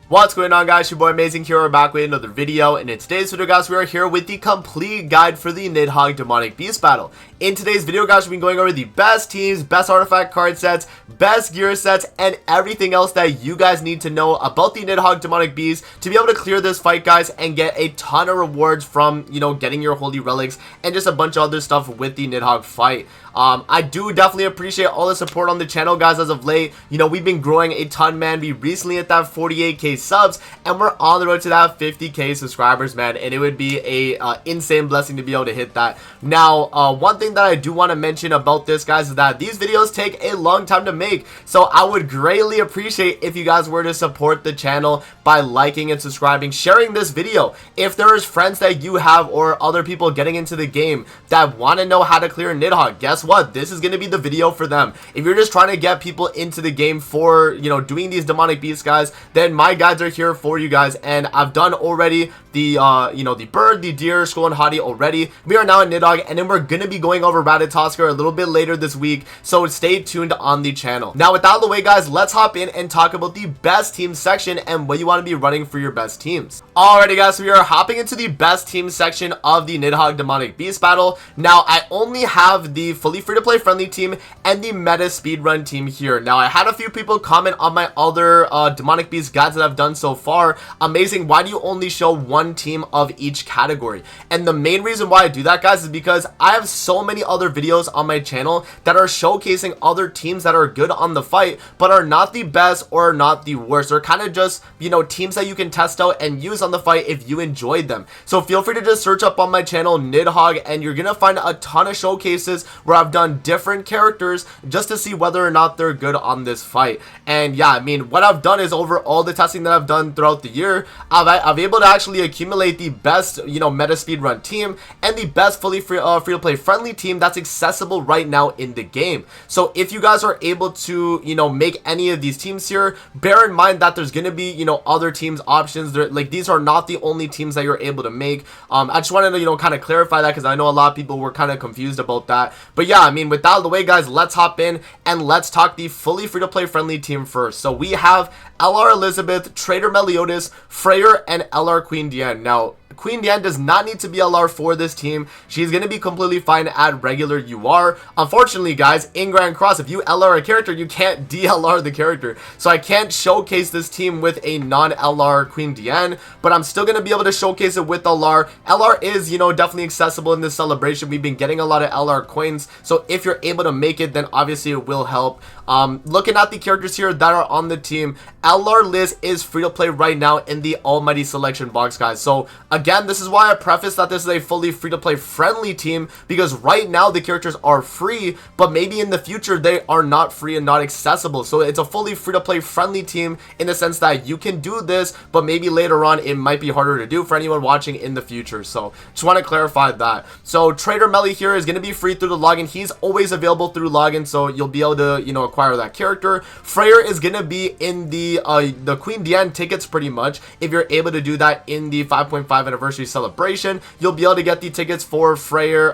What's going on, guys? Your boy Amazing here. We're back with another video, and in today's video, guys, we are here with the complete guide for the Nidhoggr Demonic Beast battle. In today's video, guys, we'll be going over the best teams, best artifact card sets, best gear sets, and everything else that you guys need to know about the Nidhoggr Demonic Beast to be able to clear this fight, guys, and get a ton of rewards from, getting your holy relics and just a bunch of other stuff with the Nidhoggr fight. I do definitely appreciate all the support on the channel, guys, as of late. We've been growing a ton, man. We recently hit that 48k subs, and we're on the road to that 50k subscribers, man, and it would be a insane blessing to be able to hit that. Now, one thing that I do want to mention about this, guys, is that these videos take a long time to make, so I would greatly appreciate if you guys were to support the channel by liking and subscribing, sharing this video. If there is friends that you have or other people getting into the game that want to know how to clear Nidhoggr, guess what? This is going to be the video for them. If you're just trying to get people into the game for, doing these demonic beasts, guys, then my guides are here for you guys, and I've done already the, the bird, the deer, skull, and hottie already. We are now in Nidhoggr, and then we're going to be going over Nidhoggr a little bit later this week, so stay tuned on the channel. Now, with that out of the way, guys, let's hop in and talk about the best team section and what you want to be running for your best teams. Alrighty, guys, so we are hopping into the best team section of the Nidhoggr Demonic Beast battle. Now, I only have the fully free-to-play friendly team and the meta speedrun team here. Now, I had a few people comment on my other Demonic Beast guides that I've done so far. Amazing, why do you only show one team of each category? And the main reason why I do that, guys, is because I have so many other videos on my channel that are showcasing other teams that are good on the fight, but are not the best or not the worst. They're kind of just, teams that you can test out and use on the fight if you enjoyed them. So feel free to just search up on my channel Nidhoggr, and you're gonna find a ton of showcases where I've done different characters just to see whether or not they're good on this fight. And yeah, I mean, what I've done is, over all the testing that I've done throughout the year, I've able to actually accumulate the best, meta speedrun team and the best fully free-to-play friendly team that's accessible right now in the game. So if you guys are able to, make any of these teams here, bear in mind that there's gonna be, other teams options. Like, these are not the only teams that you're able to make. I just wanted to, kind of clarify that, because I know a lot of people were kind of confused about that. But yeah, I mean, with that out of the way, guys, let's hop in and let's talk the fully free-to-play friendly team first. So we have LR Elizabeth, Trader Meliodas, Freyr, and LR Queen Diane. Now, Queen Diane does not need to be LR for this team. She's going to be completely fine at regular UR. Unfortunately, guys, in Grand Cross, if you LR a character, you can't DLR the character. So I can't showcase this team with a non-LR Queen Diane, but I'm still going to be able to showcase it with LR. LR is, definitely accessible in this celebration. We've been getting a lot of LR coins, so if you're able to make it, then obviously it will help. Looking at the characters here that are on the team, LR Liz is free to play right now in the Almighty selection box, guys. So again, this is why I preface that this is a fully free to play friendly team, because right now the characters are free, but maybe in the future they are not free and not accessible. So it's a fully free to play friendly team in the sense that you can do this, but maybe later on it might be harder to do for anyone watching in the future. So just want to clarify that. So Trader Melly here is going to be free through the login. He's always available through login, so you'll be able to, acquire that character. Freyr is going to be in the Queen Diane tickets pretty much. If you're able to do that in the 5.5 anniversary celebration, you'll be able to get the tickets for Freyr,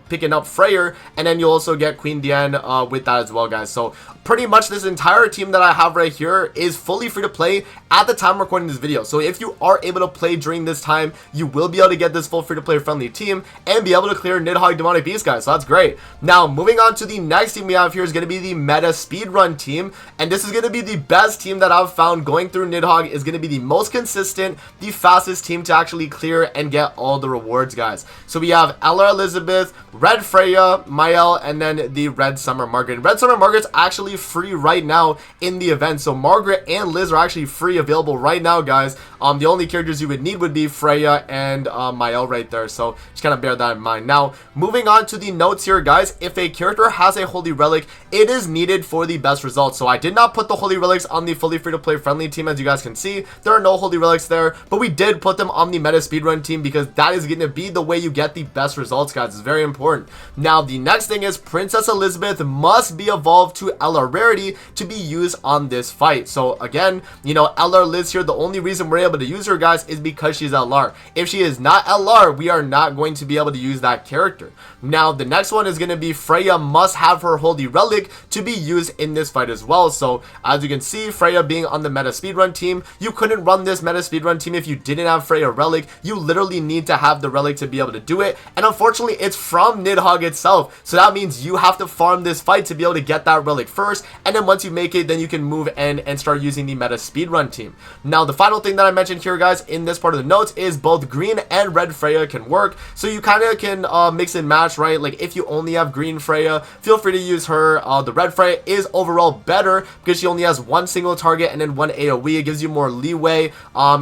picking up Freyr, and then you'll also get Queen Diane with that as well, guys. So pretty much this entire team that I have right here is fully free to play at the time recording this video. So if you are able to play during this time, you will be able to get this full free to play friendly team and be able to clear Nidhoggr Demonic Beast, guys. So that's great. Now, moving on to the next team we have here is going to be the meta speedrun team, and this is going to be the best team that I've found going through Nidhoggr. Is going to be the most consistent, the fastest team to actually clear and get all the rewards, guys. So we have LR Elizabeth, Red Freya, Mael, and then the Red Summer Margaret. Red Summer Margaret's actually free right now in the event, so Margaret and Liz are actually free available right now, guys. The only characters you would need would be Freya and Mael right there, so just kind of bear that in mind. Now, moving on to the notes here, guys, if a character has a holy relic, it is needed for the best results. So I did not put the holy relics on the fully free to play friendly team. As you guys can see, there are no holy relics there, but we did put them on the meta speedrun team because that is going to be the way you get the best results, guys. It's very important. Now, the next thing is Princess Elizabeth must be evolved to LR Rarity to be used on this fight. So again, you know, LR Liz here, the only reason we're able to use her, guys, is because she's LR. If she is not LR, we are not going to be able to use that character. Now, the next one is going to be Freya must have her Holy Relic to be used in this fight as well. So as you can see, Freya being on the meta speedrun team, you couldn't run this meta speedrun team if you didn't have Freya Relic. You literally need to have the relic to be able to do it, and unfortunately it's from Nidhoggr itself, so that means you have to farm this fight to be able to get that relic first, and then once you make it, then you can move in and start using the meta speedrun team. Now, the final thing that I mentioned here, guys, in this part of the notes is both green and red Freya can work, so you kind of can mix and match, right? Like if you only have green Freya, feel free to use her. The red Freya is overall better because she only has one single target and then one AoE. It gives you more leeway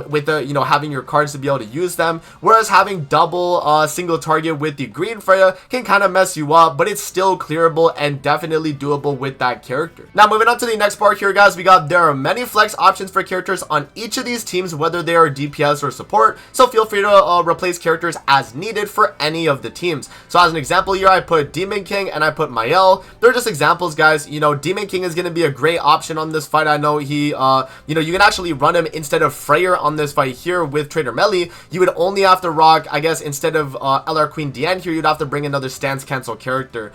with the, you know, having your cards to be able to use them, whereas having double single target with the green Freya can kind of mess you up, but it's still clearable and definitely doable with that character. Now, moving on to the next part here, guys, there are many flex options for characters on each of these teams, whether they are DPS or support, so feel free to replace characters as needed for any of the teams. So as an example here, I put Demon King and I put Mael. They're just examples, guys. You know, Demon King is going to be a great option on this fight. I know he, you know, you can actually run him instead of Freyr on this fight here with Trader Melee. You would only have to rock, I guess, instead of LR Queen Diane here, you'd have to bring another stance cancel character.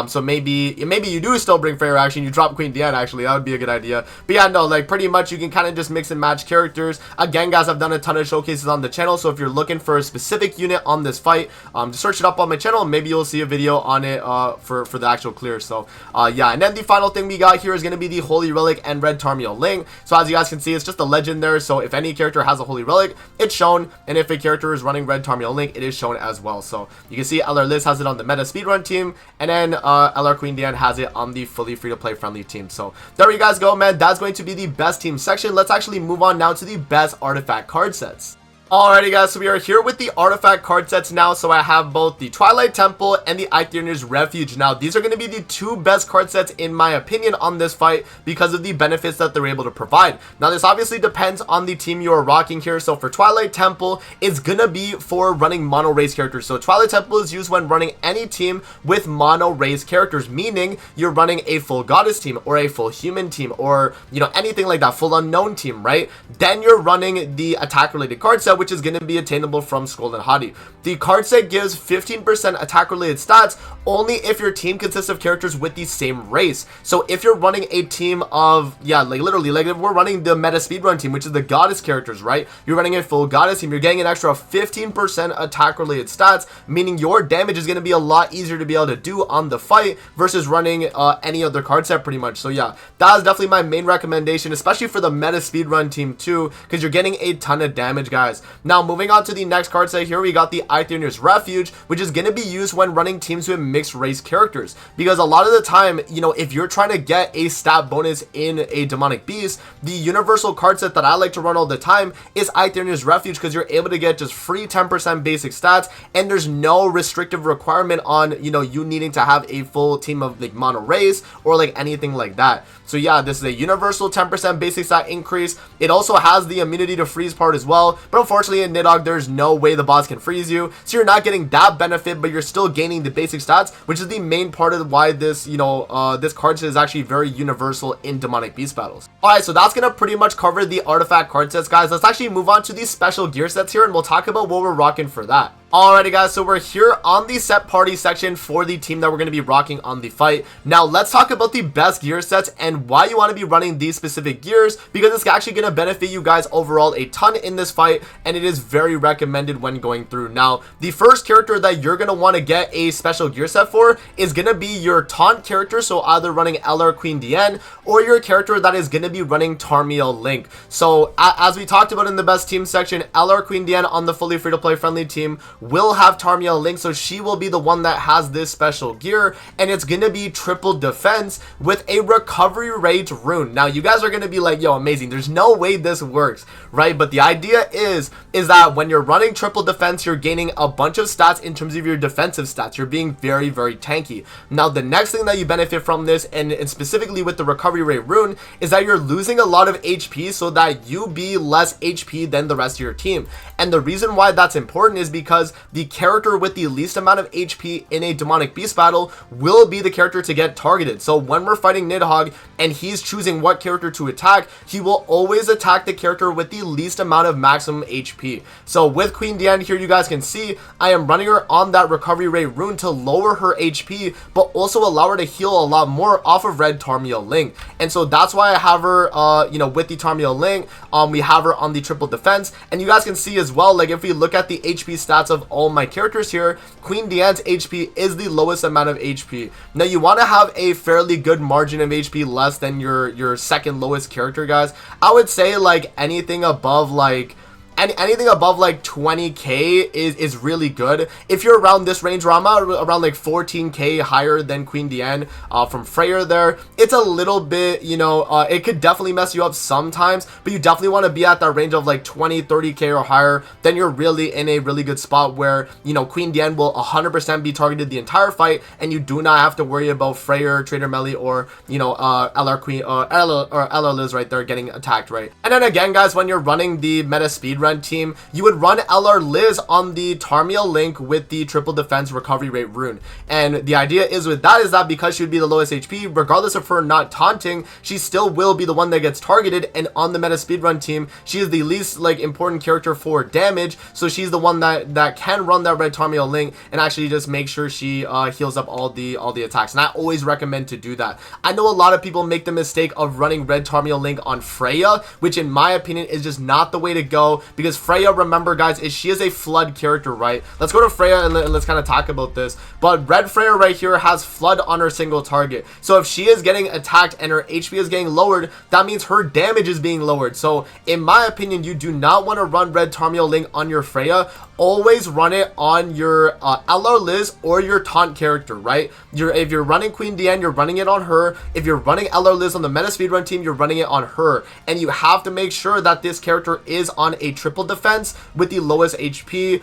So maybe you do still bring Freyr action, you drop Queen Diane, actually, that would be a good idea. But yeah, no, like pretty much you can kind of just mix and match characters. Again, guys, I've done a ton of showcases on the channel, so if you're looking for a specific unit on this fight, just search it up on my channel, and maybe you'll see a video on it for the actual clear. So yeah, and then the final thing we got here is going to be the Holy Relic and Red Tarmiel Link. So as you guys can see, it's just a legend there, so if any character has a Holy Relic, it's shown, and if a character is running Red Tarmiel Link, it is shown as well. So you can see LR Liz has it on the meta speedrun team, and then LR Queen Diane has it on the fully free-to-play friendly team. So there you guys go, man. That's going to be the best team section. Let's actually move on now to the best artifact card sets. Alrighty, guys, so we are here with the artifact card sets now. So I have both the Twilight Temple and the Aethirnir's Refuge. Now, these are going to be the two best card sets in my opinion on this fight because of the benefits that they're able to provide. Now, this obviously depends on the team you are rocking here. So for Twilight Temple, it's going to be for running mono race characters. So Twilight Temple is used when running any team with mono race characters, meaning you're running a full goddess team or a full human team or, you know, anything like that, full unknown team, right? Then you're running the attack related card set, which is going to be attainable from Skull and Hadi. The card set gives 15% attack related stats only if your team consists of characters with the same race. So if you're running a team of, yeah, like literally, like if we're running the meta speedrun team, which is the goddess characters, right? You're running a full goddess team, you're getting an extra 15% attack related stats, meaning your damage is going to be a lot easier to be able to do on the fight versus running any other card set pretty much. So yeah, that is definitely my main recommendation, especially for the meta speedrun team too, because you're getting a ton of damage, guys. Now, moving on to the next card set here, we got the Aethirnir's Refuge, which is going to be used when running teams with mixed race characters, because a lot of the time, you know, if you're trying to get a stat bonus in a demonic beast, the universal card set that I like to run all the time is Aethirnir's Refuge, because you're able to get just free 10% basic stats, and there's no restrictive requirement on, you know, you needing to have a full team of like mono race or like anything like that. So yeah, this is a universal 10% basic stat increase. It also has the immunity to freeze part as well, but unfortunately in Nidhoggr, there's no way the boss can freeze you, so you're not getting that benefit, but you're still gaining the basic stats, which is the main part of why this, you know, this card set is actually very universal in demonic beast battles. Alright, so that's gonna pretty much cover the artifact card sets, guys. Let's actually move on to these special gear sets here, and we'll talk about what we're rocking for that. Alrighty, guys, so we're here on the set party section for the team that we're going to be rocking on the fight. Now, let's talk about the best gear sets and why you want to be running these specific gears, because it's actually going to benefit you guys overall a ton in this fight, and it is very recommended when going through. Now, the first character that you're going to want to get a special gear set for is going to be your taunt character, so either running LR Queen Diane or your character that is going to be running Tarmiel Link. So, as we talked about in the best team section, LR Queen Diane on the fully free-to-play friendly team will have Tarmiel Link, so she will be the one that has this special gear, and it's gonna be triple defense with a recovery rate rune. Now you guys are gonna be like, yo, amazing, there's no way this works, right? But the idea is that when you're running triple defense, you're gaining a bunch of stats in terms of your defensive stats. You're being very, very tanky. Now the next thing that you benefit from this, and specifically with the recovery rate rune, is that you're losing a lot of HP so that you be less HP than the rest of your team. And the reason why that's important is because the character with the least amount of HP in a demonic beast battle will be the character to get targeted. So when we're fighting Nidhoggr and he's choosing what character to attack, he will always attack the character with the least amount of maximum HP. So with Queen Diane here, you guys can see I am running her on that recovery rate rune to lower her HP, but also allow her to heal a lot more off of red Tarmiel Link. And so that's why I have her you know, with the Tarmiel Link, we have her on the triple defense. And you guys can see as well, like if we look at the HP stats of all my characters here, Queen Diane's HP is the lowest amount of HP. Now you want to have a fairly good margin of HP less than your second lowest character, guys. I would say like anything above like anything above like 20k is really good. If you're around this range, Rama, around like 14k higher than Queen Diane from Freya there, it's a little bit, you know, it could definitely mess you up sometimes, but you definitely want to be at that range of like 20-30k or higher. Then you're really in a really good spot where, you know, Queen Diane will 100% be targeted the entire fight, and you do not have to worry about Freya, Trader Melly, or, you know, LR Queen or LR Liz right there getting attacked, right? And then again, guys, when you're running the meta speedrun team, you would run LR Liz on the Tarmiel Link with the triple defense recovery rate rune. And the idea is with that is that because she would be the lowest HP, regardless of her not taunting, she still will be the one that gets targeted. And on the meta speedrun team, she is the least like important character for damage, so she's the one that can run that red Tarmiel Link and actually just make sure she heals up all the attacks. And I always recommend to do that. I know a lot of people make the mistake of running red Tarmiel Link on Freya, which in my opinion is just not the way to go, because Freya, remember guys, she is a flood character, right? Let's go to Freya and let's kind of talk about this. But red Freya right here has flood on her single target, so if she is getting attacked and her HP is getting lowered, that means her damage is being lowered. So in my opinion, you do not want to run red Tarmiel Link on your Freya. Always run it on your LR Liz or your taunt character, right? If you're running Queen Diane, you're running it on her. If you're running LR Liz on the meta speedrun team, you're running it on her. And you have to make sure that this character is on a triple defense with the lowest HP.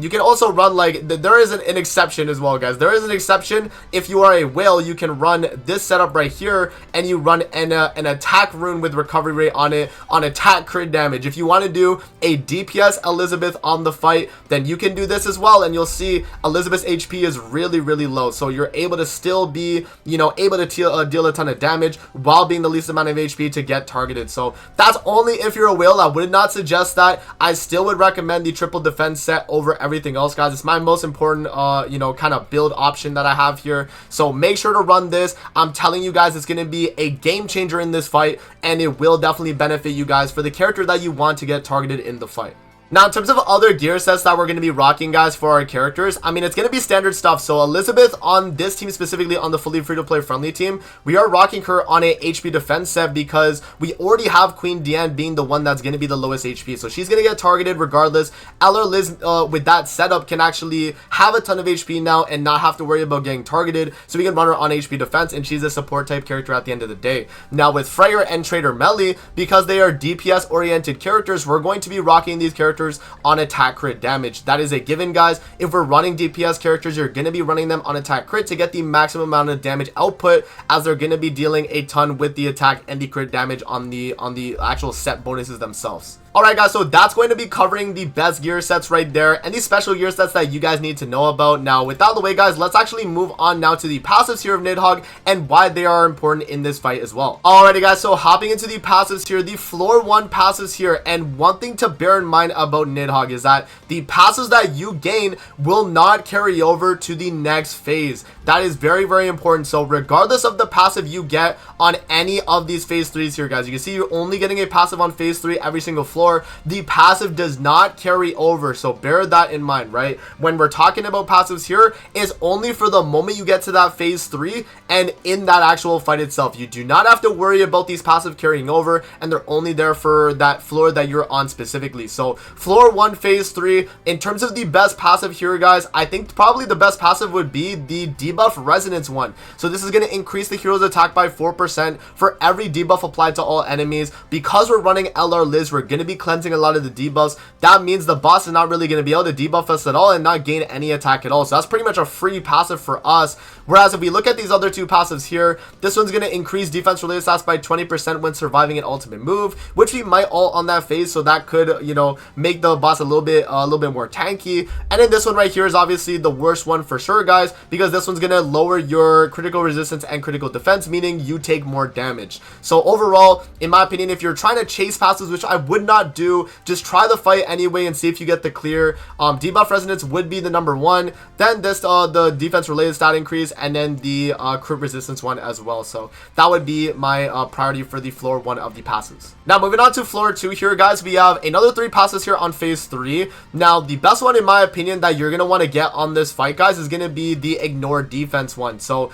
You can also run like there is an exception as well, guys. There is an exception. If you are a whale, you can run this setup right here, and you run an attack rune with recovery rate on it on attack crit damage. If you want to do a DPS Elizabeth on the fight, then you can do this as well, and you'll see Elizabeth's HP is really, really low, so you're able to still be, you know, able to deal a ton of damage while being the least amount of HP to get targeted. So that's only if you're a whale. I would not suggest that. I still would recommend the triple defense set over everything else, guys. It's my most important you know, kind of build option that I have here, so make sure to run this. I'm telling you guys, it's going to be a game changer in this fight, and it will definitely benefit you guys for the character that you want to get targeted in the fight. Now, in terms of other gear sets that we're going to be rocking, guys, for our characters, I mean, it's going to be standard stuff. So Elizabeth on this team, specifically on the fully free-to-play friendly team, we are rocking her on a HP defense set because we already have Queen Diane being the one that's going to be the lowest HP. So she's going to get targeted regardless. LR Liz with that setup can actually have a ton of HP now and not have to worry about getting targeted. So we can run her on HP defense, and she's a support type character at the end of the day. Now with Freya and Trader Melly, because they are DPS oriented characters, we're going to be rocking these characters on attack crit damage. That is a given, guys. If we're running DPS characters, you're going to be running them on attack crit to get the maximum amount of damage output, as they're going to be dealing a ton with the attack and the crit damage on the actual set bonuses themselves. Alright guys, so that's going to be covering the best gear sets right there, and the special gear sets that you guys need to know about. Now, with that out of the way, guys, let's actually move on now to the passives here of Nidhoggr and why they are important in this fight as well. Alrighty guys, so hopping into the passives here, the floor 1 passives here, and one thing to bear in mind about Nidhoggr is that the passives that you gain will not carry over to the next phase. That is very, very important. So regardless of the passive you get on any of these phase 3s here, guys, you can see you're only getting a passive on phase 3 every single floor. floor, the passive does not carry over, so bear that in mind, right? When we're talking about passives here, is only for the moment you get to that phase 3 and in that actual fight itself. You do not have to worry about these passive carrying over, and they're only there for that floor that you're on specifically. So floor 1 phase 3, in terms of the best passive here, guys, I think probably the best passive would be the debuff resonance one. So this is going to increase the hero's attack by 4% for every debuff applied to all enemies. Because we're running LR Liz, we're going to be cleansing a lot of the debuffs. That means the boss is not really going to be able to debuff us at all and not gain any attack at all. So that's pretty much a free passive for us. Whereas if we look at these other two passives here, this one's going to increase defense related stats by 20% when surviving an ultimate move, which we might ult on that phase, so that could, you know, make the boss a little bit more tanky. And then this one right here is obviously the worst one for sure, guys, because this one's going to lower your critical resistance and critical defense, meaning you take more damage. So overall, in my opinion, if you're trying to chase passives, which I would not do, just try the fight anyway and see if you get the clear. Debuff resonance would be the number one, then this the defense related stat increase, and then the crit resistance one as well. So that would be my priority for the floor 1 of the passes. Now moving on to floor 2 here, guys, we have another 3 passes here on phase 3. Now the best one in my opinion that you're gonna want to get on this fight, guys, is gonna be the ignore defense one. So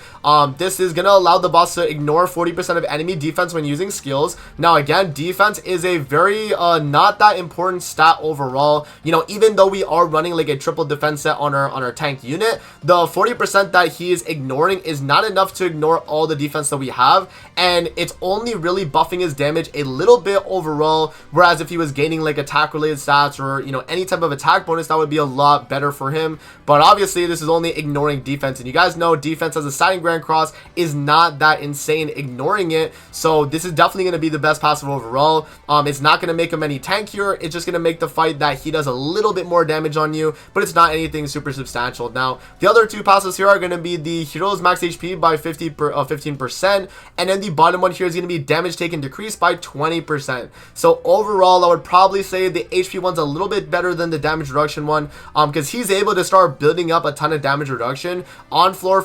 this is gonna allow the boss to ignore 40% of enemy defense when using skills. Now again, defense is a very not that important stat overall. You know, even though we are running like a triple defense set on our tank unit, the 40% that he is ignoring is not enough to ignore all the defense that we have, and it's only really buffing his damage a little bit overall. Whereas if he was gaining like attack related stats or, you know, any type of attack bonus, that would be a lot better for him. But obviously this is only ignoring defense, and you guys know defense as a stat in Grand Cross is not that insane ignoring it. So this is definitely going to be the best passive overall. It's not going to make him any tankier, it's just going to make the fight that he does a little bit more damage on you, but it's not anything super substantial. Now the other two passes here are going to be the hero's max HP by 15%, and then the bottom one here is going to be damage taken decreased by 20%. So overall I would probably say the HP one's a little bit better than the damage reduction one, because he's able to start building up a ton of damage reduction on floor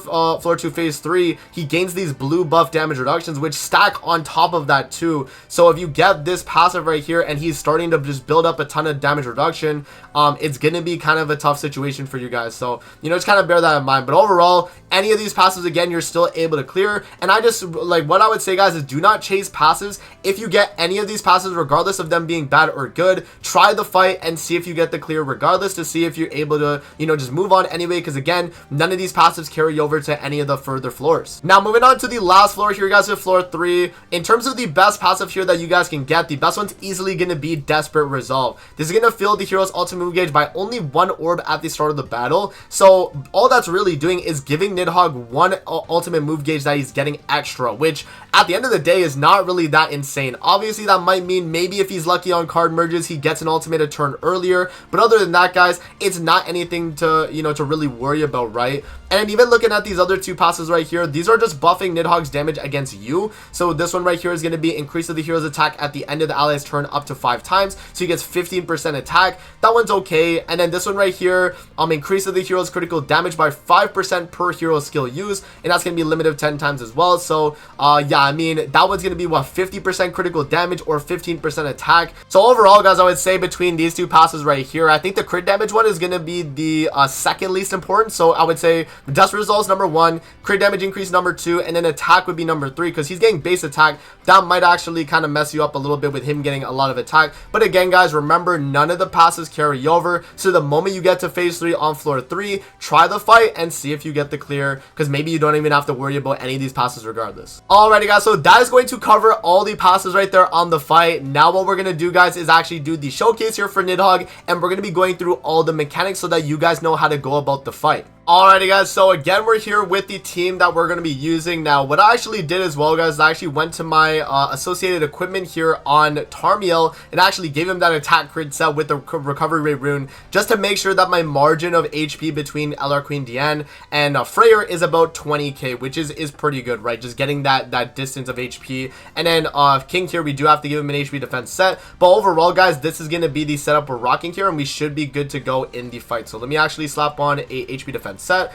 2 phase 3. He gains these blue buff damage reductions which stack on top of that too. So if you get this passive right here and he's starting to just build up a ton of damage reduction, it's gonna be kind of a tough situation for you guys. So, you know, just kind of bear that in mind. But overall, any of these passives, again, you're still able to clear. And I just, like, what I would say, guys, is do not chase passives. If you get any of these passives, regardless of them being bad or good, try the fight and see if you get the clear regardless, to see if you're able to, you know, just move on anyway, because again, none of these passives carry over to any of the further floors. Now moving on to the last floor here, guys, with floor 3. In terms of the best passive here that you guys can get, the best one's easily going to be Desperate Resolve. This is going to fill the hero's ultimate move gauge by only 1 orb at the start of the battle. So all that's really doing is giving Nidhoggr 1 ultimate move gauge that he's getting extra, which at the end of the day is not really that insane. Obviously that might mean maybe if he's lucky on card merges he gets an ultimate a turn earlier, but other than that, guys, it's not anything to, you know, to really worry about, right? And even looking at these other two passes right here, these are just buffing Nidhogg's damage against you. So this one right here is going to be increase of the hero's attack at the end of the ally's turn up to 5 times, so he gets 15% attack. That one's okay. And then this one right here, increase of the hero's critical damage by 5% per hero skill use, and that's going to be limited 10 times as well. So yeah, I mean, that one's going to be what, 50% critical damage or 15% attack. So overall, guys, I would say between these two passes right here, I think the crit damage one is going to be the second least important. So I would say Desperate Resolve number 1, crit damage increase number 2, and then attack would be number 3, because he's getting base attack. That might actually kind of mess you up a little bit with him getting a lot of attack. But again, guys, remember, none of the passes carry over. So the moment you get to phase 3 on floor 3, try the fight and see if you get the clear, because maybe you don't even have to worry about any of these passes regardless. Alrighty, guys, so that is going to cover all the passes right there on the fight. Now what we're going to do, guys, is actually do the showcase here for Nidhoggr, and we're going to be going through all the mechanics so that you guys know how to go about the fight. Alrighty, guys, so again, we're here with the team that we're going to be using. Now what I actually did as well, guys, I actually went to my associated equipment here on Tarmiel and actually gave him that attack crit set with the recovery rate rune, just to make sure that my margin of HP between LR Queen Diane and Freyr is about 20k, which is pretty good, right? Just getting that distance of HP. And then King here, we do have to give him an HP defense set, but overall, guys, this is going to be the setup we're rocking here, and we should be good to go in the fight. So let me actually slap on a HP defense set.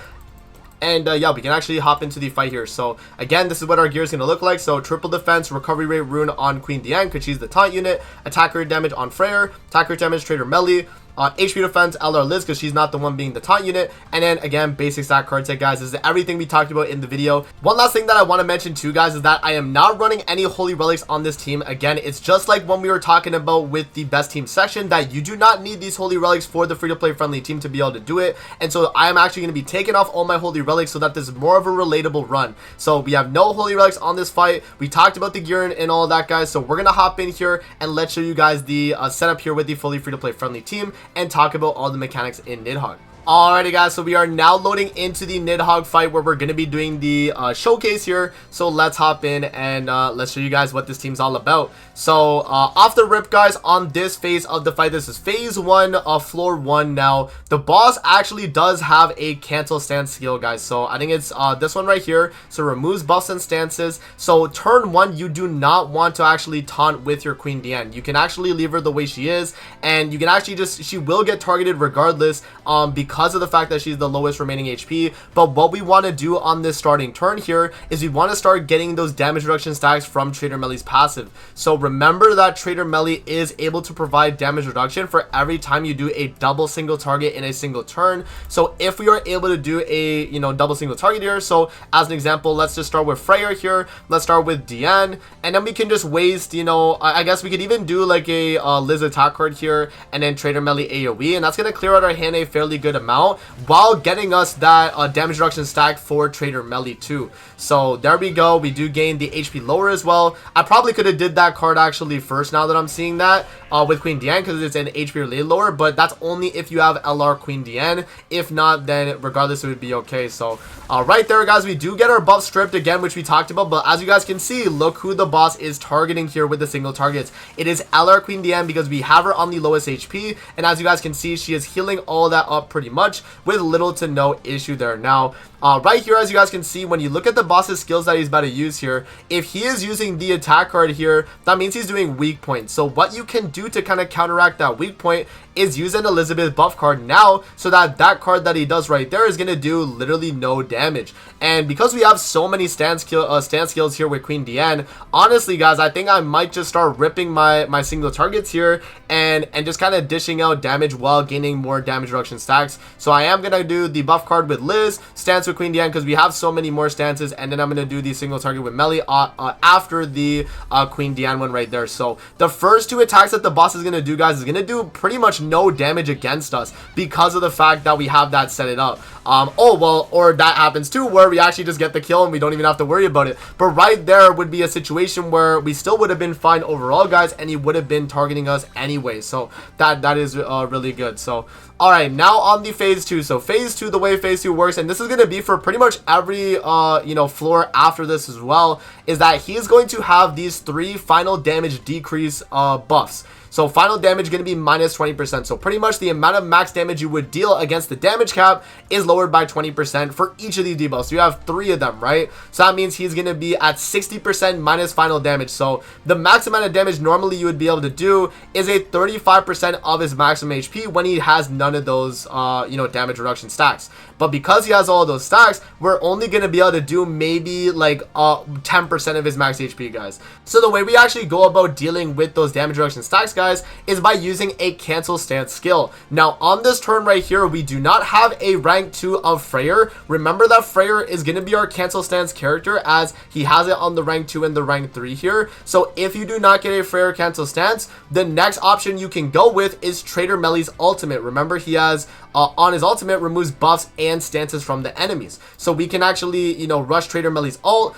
And yeah, we can actually hop into the fight here. So again, this is what our gear is going to look like. So triple defense, recovery rate rune on Queen Diane because she's the taunt unit, attacker damage on Freyr, attacker damage Trader Melee, HP defense LR Liz because she's not the one being the taunt unit. And then again, basic stat card set, guys. This is everything we talked about in the video. One last thing that I want to mention too, guys, is that I am not running any holy relics on this team. Again, it's just like when we were talking about with the best team section, that you do not need these holy relics for the free-to-play friendly team to be able to do it. And so I am actually going to be taking off all my holy relics so that this is more of a relatable run. So we have no holy relics on this fight. We talked about the gear and all of that, guys. So we're going to hop in here and let's show you guys the setup here with the fully free-to-play friendly team and talk about all the mechanics in Nidhoggr. Alrighty, guys, so we are now loading into the Nidhoggr fight where we're going to be doing the showcase here. So let's hop in and let's show you guys what this team's all about. So off the rip, guys, on this phase of the fight, this is phase 1 of floor 1 now. The boss actually does have a cancel stance skill, guys. So I think it's this one right here. So removes buffs and stances. So turn 1, you do not want to actually taunt with your Queen Diane. You can actually leave her the way she is, and you can actually just, she will get targeted regardless because of the fact that she's the lowest remaining HP. But what we want to do on this starting turn here is we want to start getting those damage reduction stacks from Trader Melee's passive. So remember that Trader Melee is able to provide damage reduction for every time you do a double single target in a single turn. So if we are able to do a, you know, double single target here, so as an example, let's just start with Freyr here, let's start with Diane, and then we can just waste, you know, I guess we could even do like a Liz attack card here and then Trader Melee AoE, and that's going to clear out our hand a fairly good amount while getting us that damage reduction stack for Trader Melee too. So there we go. We do gain the HP lower as well. I probably could have did that card actually first now that I'm seeing that with Queen Diane because it's an HP related lower, but that's only if you have LR Queen Diane. If not, then regardless it would be okay. So right there, guys, we do get our buff stripped again, which we talked about, but as you guys can see, look who the boss is targeting here with the single targets. It is LR Queen Diane because we have her on the lowest HP, and as you guys can see, she is healing all that up pretty much with little to no issue there. Now right here, as you guys can see, when you look at the boss's skills that he's about to use here, if he is using the attack card here, that means he's doing weak point. So what you can do to kind of counteract that weak point is use an Elizabeth buff card now, so that that card that he does right there is going to do literally no damage. And because we have so many stand skills here with Queen Diane, honestly, guys, I think I might just start ripping my single targets here and just kind of dishing out damage while gaining more damage reduction stacks. So I am going to do the buff card with Liz, stance with Queen Diane because we have so many more stances, and then I'm going to do the single target with Melee after the Queen Diane one right there. So the first 2 attacks that the boss is going to do, guys, is going to do pretty much no damage against us because of the fact that we have that set it up. Oh well, or that happens too where we actually just get the kill and we don't even have to worry about it. But right there would be a situation where we still would have been fine overall, guys, and he would have been targeting us anyway. So that is really good. So alright, now on the phase 2. So phase 2, the way phase 2 works, and this is going to be for pretty much every you know, floor after this as well, is that he is going to have these 3 final damage decrease buffs. So final damage going to be minus 20%. So pretty much the amount of max damage you would deal against the damage cap is lowered by 20% for each of these debuffs. So you have 3 of them, right? So that means he's going to be at 60% minus final damage. So the max amount of damage normally you would be able to do is a 35% of his maximum HP when he has none of those, you know, damage reduction stacks. But because he has all of those stacks, we're only going to be able to do maybe like 10% of his max HP, guys. So the way we actually go about dealing with those damage reduction stacks, guys, is by using a cancel stance skill. Now on this turn right here, we do not have a rank 2 of Freyr. Remember that Freyr is going to be our cancel stance character as he has it on the rank 2 and the rank 3 here. So if you do not get a Freyr cancel stance, the next option you can go with is Trader Melee's ultimate. Remember, he has on his ultimate removes buffs and stances from the enemies. So we can actually, you know, rush Trader Melee's ult,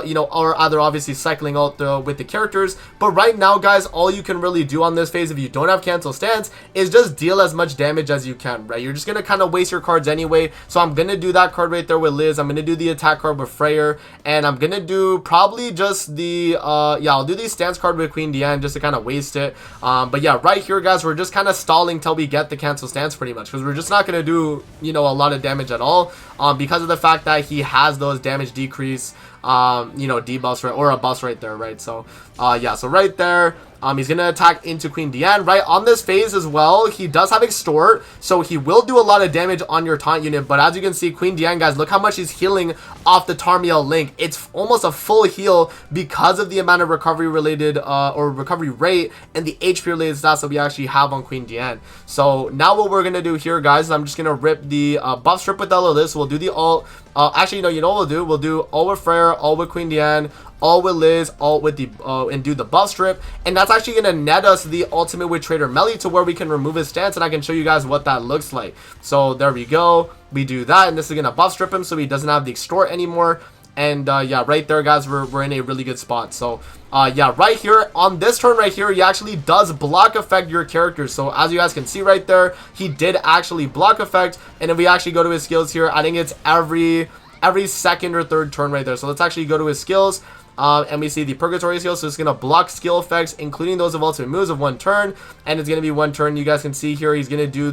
you know, or either obviously cycling ult with the characters. But right now, guys, all you can really do on this phase if you don't have cancel stance is just deal as much damage as you can, right? You're just going to kind of waste your cards anyway. So I'm going to do that card right there with Liz. I'm going to do the attack card with Freyr, and I'm going to do probably just the, yeah, I'll do the stance card with Queen Diane just to kind of waste it. But yeah, right here, guys, we're just kind of stalling till we get the cancel stance pretty much because we're just not going to do, you know, a lot of damage at all because of the fact that he has those damage decrease you know, debuffs, right, or a buff right there, right? So yeah, so right there, he's gonna attack into Queen Diane, right? On this phase as well, he does have Extort, so he will do a lot of damage on your taunt unit. But as you can see, Queen Diane, guys, look how much he's healing off the Tarmiel Link. It's almost a full heal because of the amount of recovery related or recovery rate and the HP related stats that we actually have on Queen Diane. So now what we're gonna do here, guys, is I'm just gonna rip the buff strip with Ella. We'll do the ult. Actually, no, you know what we'll do? We'll do all with Freyr, all with Queen Diane, all with Liz, all with the and do the buff strip, and that's actually gonna net us the ultimate with Trader Melly to where we can remove his stance, and I can show you guys what that looks like. So there we go, we do that, and this is gonna buff strip him so he doesn't have the Extort anymore. And yeah, right there, guys, we're in a really good spot. So yeah, right here on this turn right here, he actually does block affect your character. So as you guys can see right there, he did actually block affect. And if we actually go to his skills here, I think it's every second or third turn right there. So let's actually go to his skills. And we see the Purgatory skill, so it's going to block skill effects, including those of ultimate moves of 1 turn, and it's going to be 1 turn. You guys can see here, he's going to do,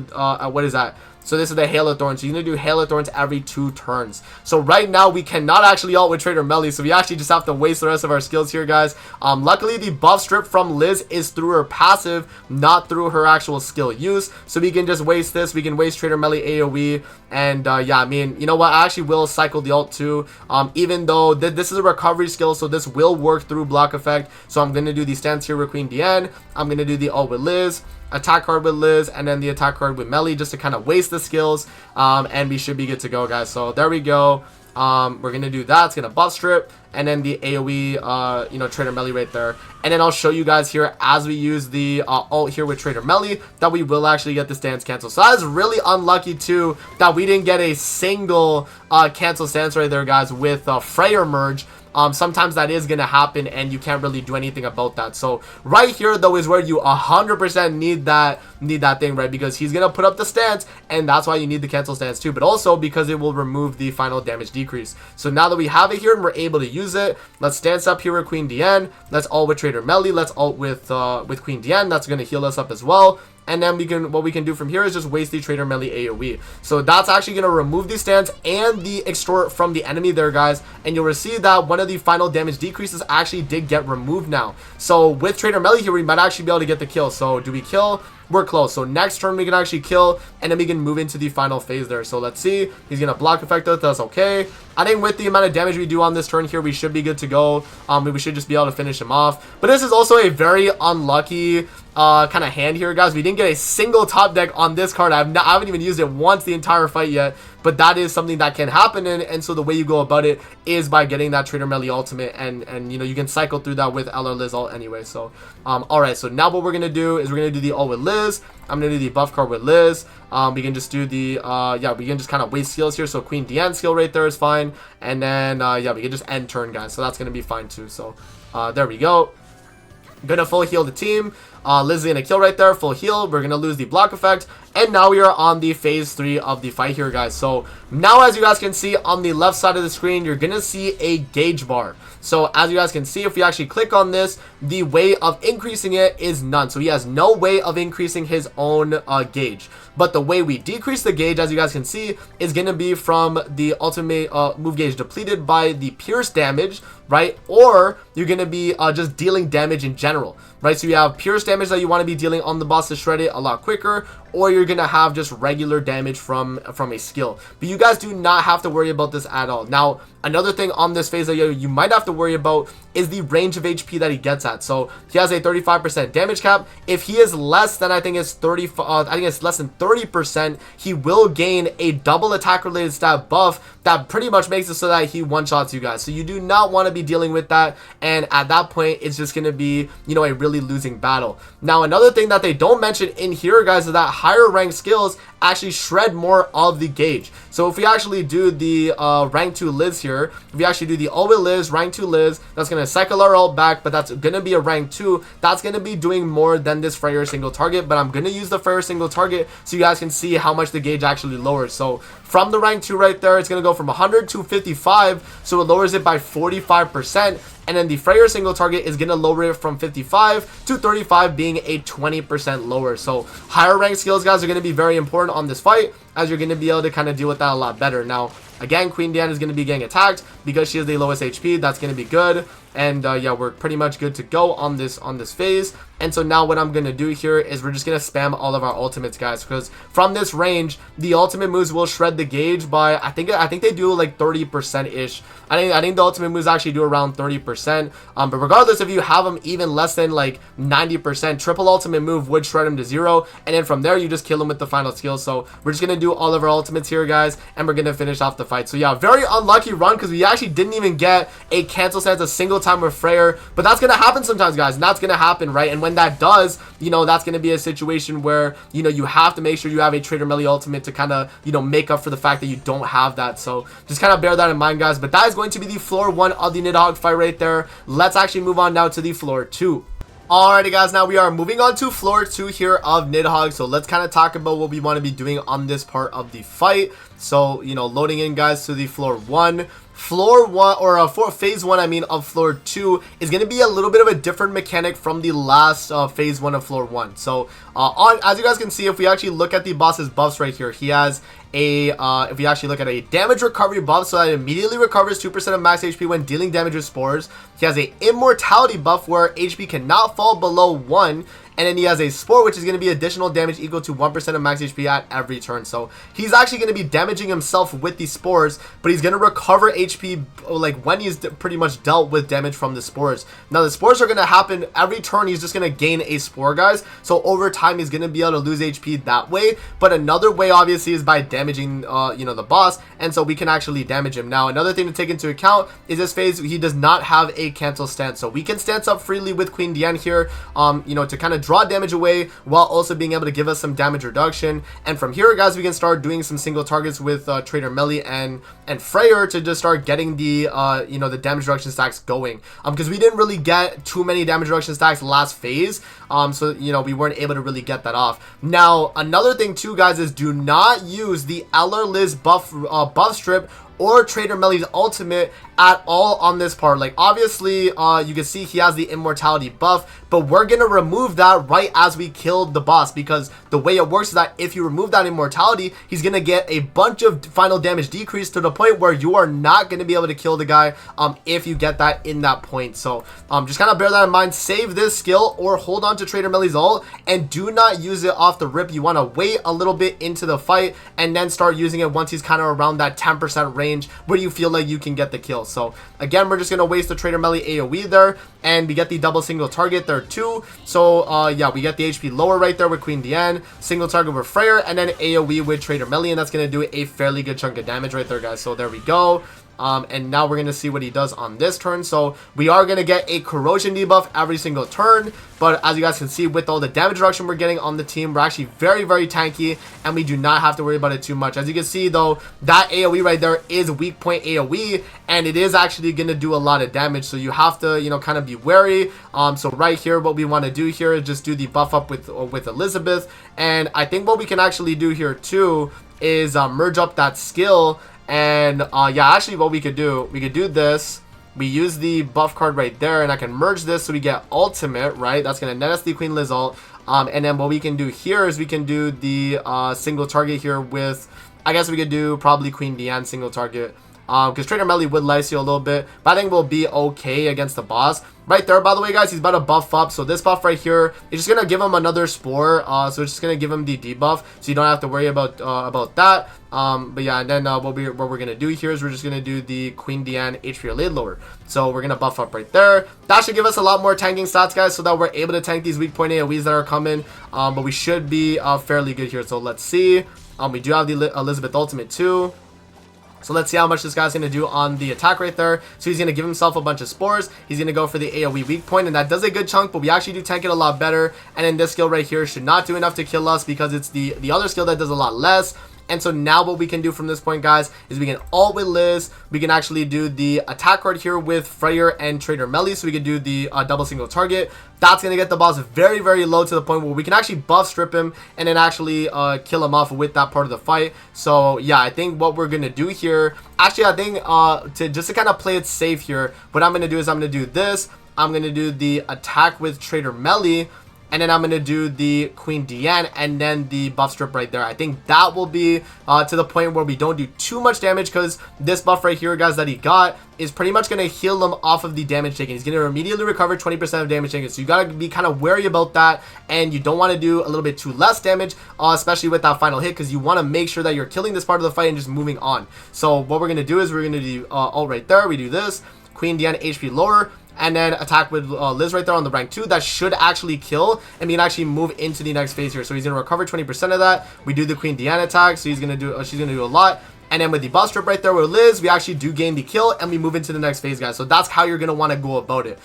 what is that? So this is the Hail of Thorns. So you're going to do Hail of Thorns every 2 turns. So right now, we cannot actually ult with Trader Melly, so we actually just have to waste the rest of our skills here, guys. Luckily, the buff strip from Liz is through her passive, not through her actual skill use. So we can just waste this. We can waste Trader Melly AoE. And yeah, I mean, you know what? I actually will cycle the ult too. Even though this is a recovery skill, so this will work through block effect. So I'm going to do the stance here with Queen Diane. I'm going to do the ult with Liz, attack card with Liz, and then the attack card with Melly, just to kind of waste the skills, and we should be good to go, guys. So there we go. We're gonna do that. It's gonna buff strip, and then the AoE, you know, Trader Melly right there. And then I'll show you guys here as we use the ult here with Trader Melly that we will actually get the stance cancel. So that is really unlucky too that we didn't get a single cancel stance right there, guys, with Freyr merge. Sometimes that is going to happen and you can't really do anything about that. So right here though is where you 100% need that thing, right? Because he's going to put up the stance, and that's why you need the cancel stance too, but also because it will remove the final damage decrease. So now that we have it here and we're able to use it, let's stance up here with Queen Diane. Let's ult with Trader Melly. Let's ult with Queen Diane. That's going to heal us up as well. And then what we can do from here is just waste the Trader Melly AoE. So that's actually going to remove the stance and the extort from the enemy there, guys. And you'll see that one of the final damage decreases actually did get removed now. So with Trader Melly here, we might actually be able to get the kill. So do we kill? We're close. So next turn we can actually kill, and then we can move into the final phase there. So let's see. He's going to block affect us. That's okay. I think with the amount of damage we do on this turn here, we should be good to go. We should just be able to finish him off. But this is also a very unlucky kind of hand here, guys. We didn't get a single top deck on this card. I haven't even used it once the entire fight yet, but that is something that can happen. And so the way you go about it is by getting that Trader Melly ultimate, and you know, you can cycle through that with Ella Liz ult anyway. So all right, so now what we're gonna do is we're gonna do the ult with Liz. I'm gonna do the buff card with Liz. We can just do the yeah, we can just kind of waste skills here. So Queen Diane skill right there is fine, and then yeah, we can just end turn, guys. So that's gonna be fine too. So there we go. Gonna full heal the team. Liz is gonna kill right there, full heal. We're gonna lose the block effect, and now we are on the phase 3 of the fight here, guys. So now, as you guys can see on the left side of the screen, you're gonna see a gauge bar. So as you guys can see, if we actually click on this, the way of increasing it is none. So he has no way of increasing his own gauge. But the way we decrease the gauge, as you guys can see, is going to be from the ultimate move gauge depleted by the pierce damage, right? Or you're going to be just dealing damage in general, right? So you have pierce damage that you want to be dealing on the boss to shred it a lot quicker, or you're going to have just regular damage from a skill. But you guys do not have to worry about this at all. Now, another thing on this phase that you might have to worry about is the range of HP that he gets at. So he has a 35% damage cap. If he is less than, I think it's less than 30%, he will gain a double attack related stat buff that pretty much makes it so that he one-shots you guys. So you do not want to be dealing with that, and at that point it's just going to be, you know, a really losing battle. Now, another thing that they don't mention in here, guys, is that higher rank skills actually shred more of the gauge. So if we actually do the rank 2 Liz here, if we actually do the ult with Liz, rank 2 Liz, that's going to cycle our ult back, but that's going to be a rank 2. That's going to be doing more than this Freyr single target, but I'm going to use the Freyr single target so you guys can see how much the gauge actually lowers. So from the rank 2 right there, it's going to go from 100 to 55, so it lowers it by 45%. And then the Freyr single target is going to lower it from 55 to 35, being a 20% lower. So higher rank skills, guys, are going to be very important on this fight, as you're going to be able to kind of deal with that a lot better. Now, again, Queen Diane is going to be getting attacked because she has the lowest HP. That's going to be good. And yeah, we're pretty much good to go on this phase. And so now what I'm going to do here is we're just going to spam all of our ultimates, guys, because from this range, the ultimate moves will shred the gauge by, I think they do like 30%-ish. I think the ultimate moves actually do around 30%. But regardless, if you have them even less than like 90%, triple ultimate move would shred them to 0. And then from there, you just kill them with the final skill. So we're just going to do all of our ultimates here, guys, and we're going to finish off the fight. So yeah, very unlucky run because we actually didn't even get a cancel stance a single time with Freyr. But that's going to happen sometimes, guys, and that's going to happen, right? And when that does, you know, that's going to be a situation where, you know, you have to make sure you have a Trader Melee ultimate to kind of, you know, make up for the fact that you don't have that. So just kind of bear that in mind, guys. But that is going to be the floor 1 of the Nidhoggr fight right there. Let's actually move on now to the floor 2. Alrighty, guys, now we are moving on to floor 2 here of Nidhoggr. So let's kind of talk about what we want to be doing on this part of the fight. So, you know, loading in, guys, to the floor 1. Floor 1, or for phase 1, I mean, of floor 2 is going to be a little bit of a different mechanic from the last phase 1 of floor 1. So as you guys can see, if we actually look at the boss's buffs right here, he has a if we actually look at a damage recovery buff, so that it immediately recovers 2% of max HP when dealing damage with spores. He has a immortality buff where HP cannot fall below 1. And then he has a spore, which is going to be additional damage equal to 1% of max HP at every turn. So he's actually going to be damaging himself with these spores, but he's going to recover HP like when he's pretty much dealt with damage from the spores. Now the spores are going to happen every turn. He's just going to gain a spore, guys. So over time, he's going to be able to lose HP that way. But another way, obviously, is by damaging, you know, the boss. And so we can actually damage him. Now, another thing to take into account is this phase, he does not have a cancel stance. So we can stance up freely with Queen Diane here, you know, to kind of draw damage away while also being able to give us some damage reduction. And from here, guys, we can start doing some single targets with Trader Melee and Freyr to just start getting the you know, the damage reduction stacks going, because we didn't really get too many damage reduction stacks last phase, so you know, we weren't able to really get that off. Now another thing too, guys, is do not use the Eller Liz buff strip or Trader Melee's ultimate at all on this part. Like, obviously, you can see he has the immortality buff, but we're gonna remove that right as we killed the boss, because the way it works is that if you remove that immortality, he's gonna get a bunch of final damage decrease to the point where you are not gonna be able to kill the guy if you get that in that point. So just kind of bear that in mind. Save this skill or hold on to Trader Melee's ult and do not use it off the rip. You want to wait a little bit into the fight and then start using it once he's kind of around that 10% range where you feel like you can get the kill. So again, we're just going to waste the Trader Melee AoE there, and we get the double single target there too. So yeah, we get the HP lower right there with Queen Diane, single target with Freyr, and then AoE with Trader Melee, and that's going to do a fairly good chunk of damage right there, guys. So there we go. And now we're going to see what he does on this turn. So we are going to get a corrosion debuff every single turn. But as you guys can see, with all the damage reduction we're getting on the team, we're actually very, very tanky. And we do not have to worry about it too much. As you can see, though, that AoE right there is weak point AoE. And it is actually going to do a lot of damage. So you have to, you know, kind of be wary. So right here, what we want to do here is just do the buff up with Elizabeth. And I think what we can actually do here too is merge up that skill. And yeah, actually what we could do this. We use the buff card right there, and I can merge this so we get ultimate, right? That's going to net us the Queen Liz ult. And then what we can do here is we can do the single target here with, I guess we could do probably Queen Diane single target. Because Trader Melee would lice you a little bit, but I think we'll be okay against the boss. Right there, by the way, guys, he's about to buff up. So this buff right here is just going to give him another spore. So it's just going to give him the debuff, so you don't have to worry about that. But yeah, and then what we're going to do here is we're just going to do the Queen Diane HP related lower. So we're going to buff up right there. That should give us a lot more tanking stats, guys, so that we're able to tank these weak point AoEs that are coming. But we should be fairly good here. So let's see. We do have the Elizabeth ultimate too. So let's see how much this guy's going to do on the attack right there. So he's going to give himself a bunch of spores. He's going to go for the AoE weak point, and that does a good chunk, but we actually do tank it a lot better. And then this skill right here should not do enough to kill us, because it's the other skill that does a lot less. And so now what we can do from this point, guys, is we can ult with Liz. We can actually do the attack card here with Freyr and Trader Melee. So we can do the double single target. That's going to get the boss very, very low to the point where we can actually buff strip him and then actually kill him off with that part of the fight. So yeah, I think what we're going to do here, actually I think to kind of play it safe here, what I'm going to do is I'm going to do this. I'm going to do the attack with Trader Melee. and then I'm going to do the Queen Diane and then the buff strip right there. I think that will be to the point where we don't do too much damage, because this buff right here, guys, that he got is pretty much going to heal him off of the damage taken. He's going to immediately recover 20% of damage taken, so you got to be kind of wary about that, and you don't want to do a little bit too less damage, especially with that final hit, because you want to make sure that you're killing this part of the fight and just moving on. So what we're going to do is we're going to do ult right there. We do this, Queen Diane HP lower, and then attack with Liz right there on the rank 2. That should actually kill, and we can actually move into the next phase here. So he's going to recover 20% of that. We do the Queen Diane attack, so he's going to do she's going to do a lot. And then with the buff strip right there with Liz, we actually do gain the kill, and we move into the next phase, guys. So that's how you're going to want to go about it.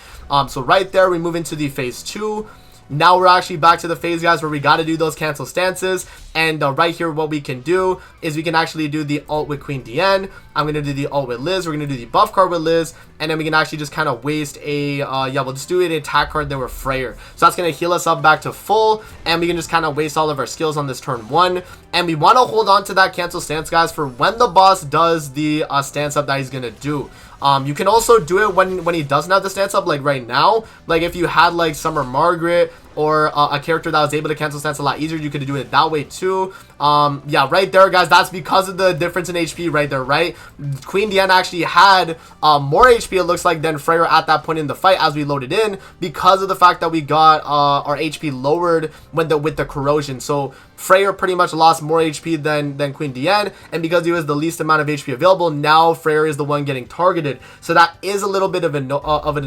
So right there, we move into the phase 2. Now we're actually back to the phase, guys, where we got to do those cancel stances. And right here, what we can do is we can actually do the ult with Queen Diane. I'm going to do the ult with Liz. We're going to do the buff card with Liz. And then we can actually just kind of waste a, we'll just do an attack card there with Freyr. So that's going to heal us up back to full. And we can just kind of waste all of our skills on this turn 1. And we want to hold on to that cancel stance, guys, for when the boss does the stance up that he's going to do. You can also do it when he doesn't have the stance up, like right now. Like if you had like Summer Margaret or a character that was able to cancel stance a lot easier, you could do it that way too. Yeah, right there, guys, that's because of the difference in HP right there, right? Queen Diane actually had more HP, it looks like, than Freyr at that point in the fight as we loaded in, because of the fact that we got our HP lowered with the corrosion. So Freyr pretty much lost more HP than Queen Diane, and because he was the least amount of HP available, now Freyr is the one getting targeted. So that is a little bit of an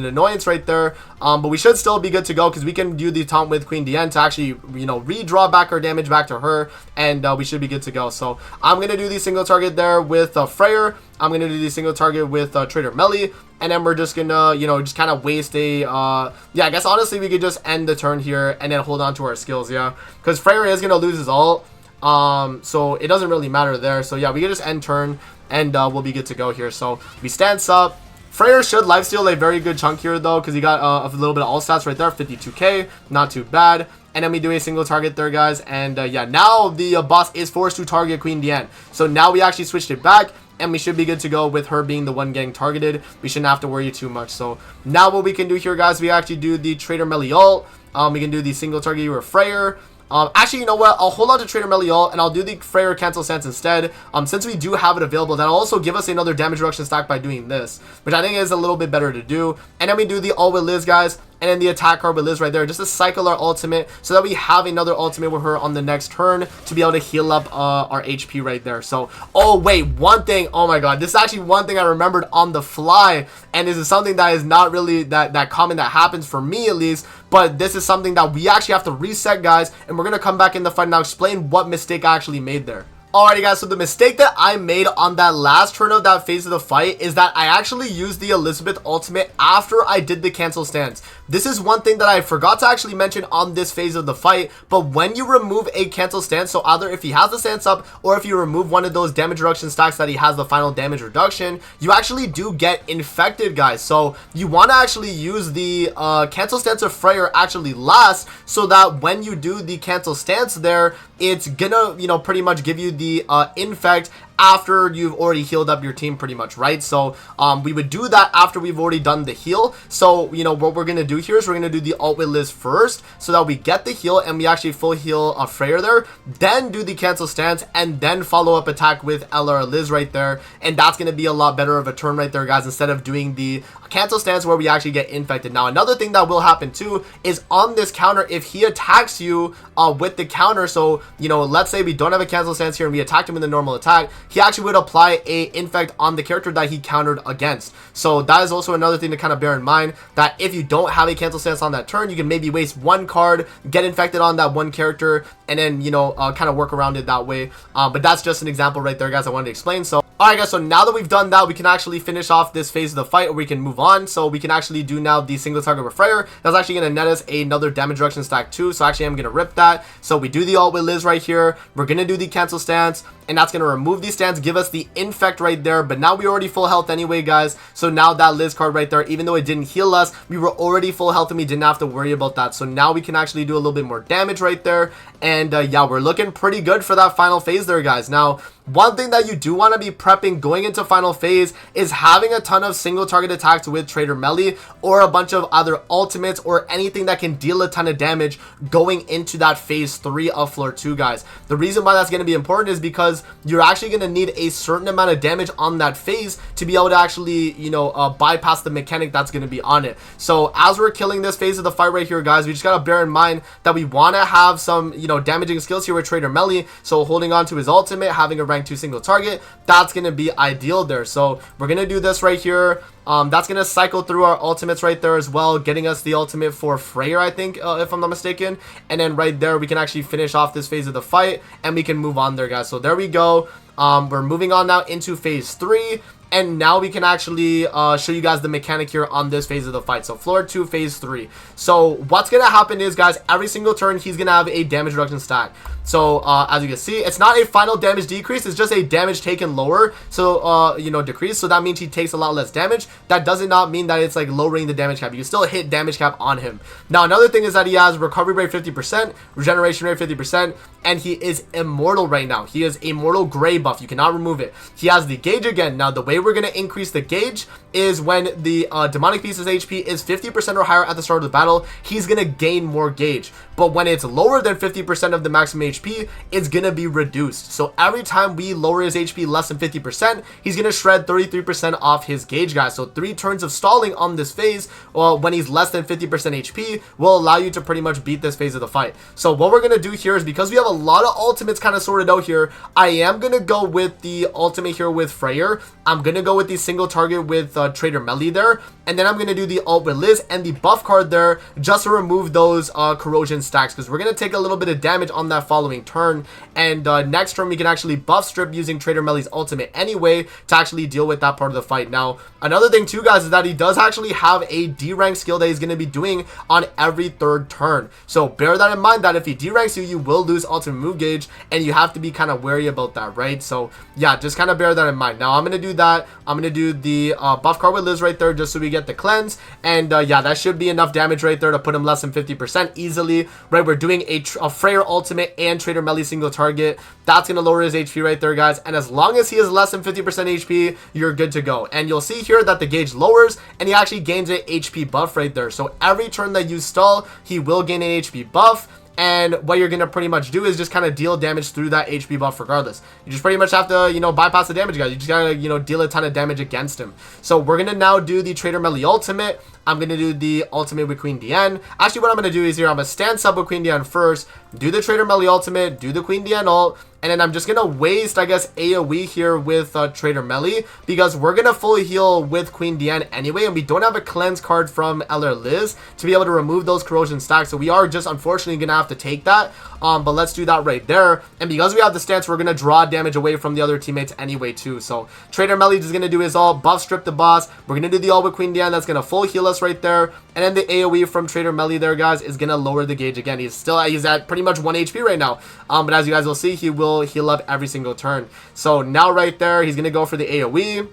annoyance right there, but we should still be good to go, because we can do the taunt with Queen Diane to actually, you know, redraw back our damage back to her, and we should be good to go. So I'm going to do the single target there with Freyr. I'm going to do the single target with Trader Melly, and then we're just going to, you know, just kind of waste a, yeah, I guess honestly we could just end the turn here and then hold on to our skills, yeah, because Freyr is going to lose his ult, so it doesn't really matter there. So yeah, we can just end turn, and we'll be good to go here. So we stance up. Freyr should lifesteal a very good chunk here, though, because he got a little bit of all stats right there, 52k, not too bad. And then we do a single target there, guys, and yeah, now the boss is forced to target Queen Diane. So now we actually switched it back, and we should be good to go with her being the one getting targeted. We shouldn't have to worry too much. So now what we can do here, guys, we actually do the Trader Melly ult. We can do the single target with Freyr. Actually, you know what? I'll hold on to Trader Melly ult, and I'll do the Freyr cancel stance instead. Since we do have it available, that'll also give us another damage reduction stack by doing this, which I think is a little bit better to do. And then we do the ult with Liz, guys, and then the attack card with Liz right there, just to cycle our ultimate, so that we have another ultimate with her on the next turn to be able to heal up our HP right there. So, oh wait, one thing, oh my god, this is actually one thing I remembered on the fly, and this is something that is not really that common, that happens for me at least, but this is something that we actually have to reset, guys, and we're gonna come back in the fight and now explain what mistake I actually made there. Alrighty, guys, so the mistake that I made on that last turn of that phase of the fight is that I actually used the Elizabeth ultimate after I did the cancel stance. This is one thing that I forgot to actually mention on this phase of the fight, but when you remove a cancel stance, so either if he has the stance up or if you remove one of those damage reduction stacks that he has the final damage reduction, you actually do get infected, guys. So you want to actually use the cancel stance of Freyr actually last, so that when you do the cancel stance there, it's gonna, you know, pretty much give you the infect after you've already healed up your team, pretty much, right? So we would do that after we've already done the heal. So, you know, what we're gonna do here is we're gonna do the ult with Liz first, so that we get the heal and we actually full heal Freyr there, then do the cancel stance, and then follow up attack with Ella or Liz right there, and that's gonna be a lot better of a turn right there, guys, instead of doing the cancel stance where we actually get infected. Now, another thing that will happen too is on this counter, if he attacks you with the counter, so, you know, let's say we don't have a cancel stance here and we attacked him with a normal attack, he actually would apply a infect on the character that he countered against. So that is also another thing to kind of bear in mind, that if you don't have a cancel stance on that turn, you can maybe waste one card, get infected on that one character, and then, you know, kind of work around it that way. But that's just an example right there, guys, I wanted to explain. So alright, guys, so now that we've done that, we can actually finish off this phase of the fight, or we can move on. So we can actually do now the single target with Freyr. That's actually going to net us another damage reduction stack too, so actually I'm going to rip that. So we do the ult with Liz right here, we're going to do the cancel stance, and that's going to remove these stance, give us the infect right there. But now we're already full health anyway, guys, so now that Liz card right there, even though it didn't heal us, we were already full health and we didn't have to worry about that. So now we can actually do a little bit more damage right there, and yeah, we're looking pretty good for that final phase there, guys. Now, one thing that you do want to be prepping going into final phase is having a ton of single target attacks with Trader Melee, or a bunch of other ultimates, or anything that can deal a ton of damage going into that phase 3 of floor 2, guys. The reason why that's going to be important is because you're actually going to need a certain amount of damage on that phase to be able to actually, you know, bypass the mechanic that's going to be on it. So as we're killing this phase of the fight right here, guys, we just got to bear in mind that we want to have some, you know, damaging skills here with Trader Melee. So holding on to his ultimate, having a rank 2 single target, that's going to be ideal there. So we're going to do this right here. That's going to cycle through our ultimates right there as well, getting us the ultimate for Freyr, I think, if I'm not mistaken. And then right there, we can actually finish off this phase of the fight, and we can move on there, guys. So there we go. We're moving on now into phase 3. And now we can actually show you guys the mechanic here on this phase of the fight. So floor 2, phase 3. So what's going to happen is, guys, every single turn, he's going to have a damage reduction stack. So as you can see, it's not a final damage decrease. It's just a damage taken lower. So, you know, decrease. So that means he takes a lot less damage. That does not mean that it's like lowering the damage cap. You can still hit damage cap on him. Now, another thing is that he has recovery rate 50%, regeneration rate 50%, and he is immortal right now. He is immortal gray buff. You cannot remove it. He has the gauge again. Now, the way we're going to increase the gauge is when the demonic beast's HP is 50% or higher at the start of the battle, he's going to gain more gauge. But when it's lower than 50% of the maximum HP, it's going to be reduced. So every time we lower his HP less than 50%, he's going to shred 33% off his gauge, guys. So 3 turns of stalling on this phase, when he's less than 50% HP, will allow you to pretty much beat this phase of the fight. So what we're going to do here is, because we have a lot of ultimates kind of sorted out here, I am going to go with the ultimate here with Freyr. I'm going to go with the single target with Trader Melee there. And then I'm going to do the ult with Liz and the buff card there just to remove those corrosion stacks, because we're going to take a little bit of damage on that following turn. And next turn we can actually buff strip using Trader Melee's ultimate anyway to actually deal with that part of the fight. Now, another thing too, guys, is that he does actually have a D rank skill that he's going to be doing on every 3rd turn. So bear that in mind, that if he D ranks you, you will lose ultimate move gauge, and you have to be kind of wary about that, right? So yeah, just kind of bear that in mind. Now I'm going to do that. I'm going to do the buff card with Liz right there just so we get the cleanse. And yeah, that should be enough damage right there to put him less than 50% easily, right? We're doing a Freyr ultimate and Trader Melee single target. That's going to lower his HP right there, guys. And as long as he is less than 50% HP, you're good to go. And you'll see here that the gauge lowers, and he actually gains an HP buff right there. So every turn that you stall, he will gain an HP buff. And what you're going to pretty much do is just kind of deal damage through that HP buff regardless. You just pretty much have to, you know, bypass the damage, guys. You just got to, you know, deal a ton of damage against him. So we're going to now do the Trader Melee ultimate. I'm going to do the ultimate with Queen Diane. Actually, what I'm going to do is here, I'm going to stand sub with Queen Diane first, do the Trader Melee ultimate, do the Queen Diane ult, and then I'm just going to waste, I guess, AoE here with Trader Melee, because we're going to fully heal with Queen Diane anyway, and we don't have a cleanse card from LR Liz to be able to remove those corrosion stacks, so we are just unfortunately going to have to take that. But let's do that right there. And because we have the stance, we're going to draw damage away from the other teammates anyway too. So Trader Melee is going to do his ult, buff strip the boss. We're going to do the ult with Queen Diane. That's going to full heal us right there. And then the AoE from Trader Melee there, guys, is going to lower the gauge again. He's at pretty much 1 HP right now. But as you guys will see, he will heal up every single turn. So now right there, he's going to go for the AoE.